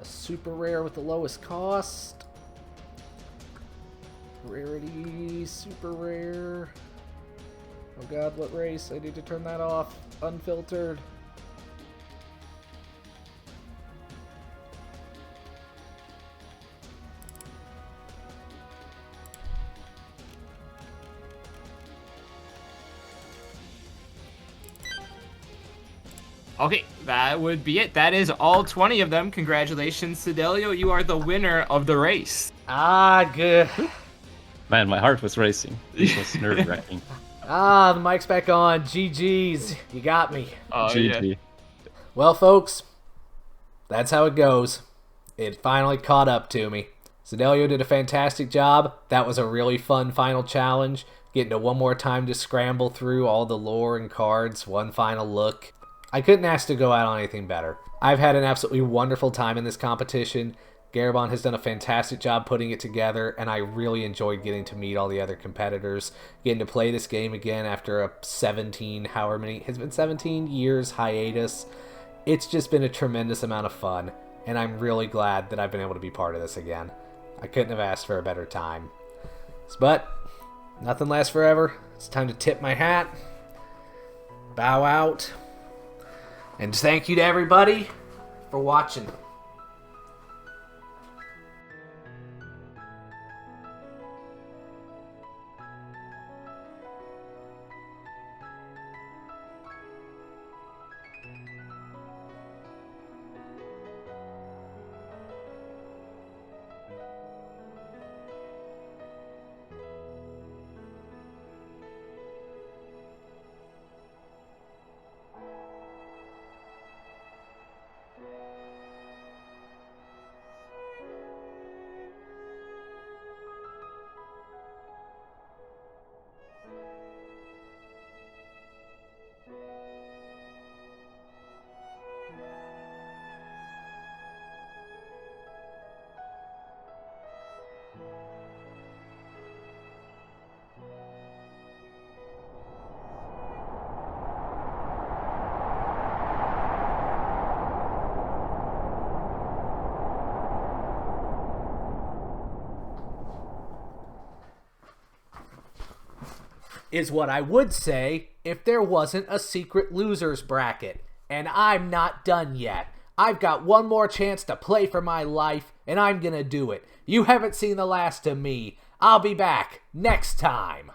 super rare with the lowest cost. Rarity, super rare. Oh god, what race? I need to turn that off. unfiltered. Okay, that would be it. That is all 20 of them. Congratulations, Sydelio. You are the winner of the race. Ah, good. Man, my heart was racing. This was nerve-wracking. Ah, the mic's back on. GG's. You got me. GG. Well, folks, that's how it goes. It finally caught up to me. Sydelio did a fantastic job. That was a really fun final challenge. Getting to one more time to scramble through all the lore and cards, one final look. I couldn't ask to go out on anything better. I've had an absolutely wonderful time in this competition. Garabon has done a fantastic job putting it together, and I really enjoyed getting to meet all the other competitors, getting to play this game again after a 17 years hiatus. It's just been a tremendous amount of fun, and I'm really glad that I've been able to be part of this again. I couldn't have asked for a better time. But nothing lasts forever. It's time to tip my hat, bow out, and thank you to everybody for watching. Is what I would say if there wasn't a secret losers bracket. And I'm not done yet. I've got one more chance to play for my life, and I'm gonna do it. You haven't seen the last of me. I'll be back next time.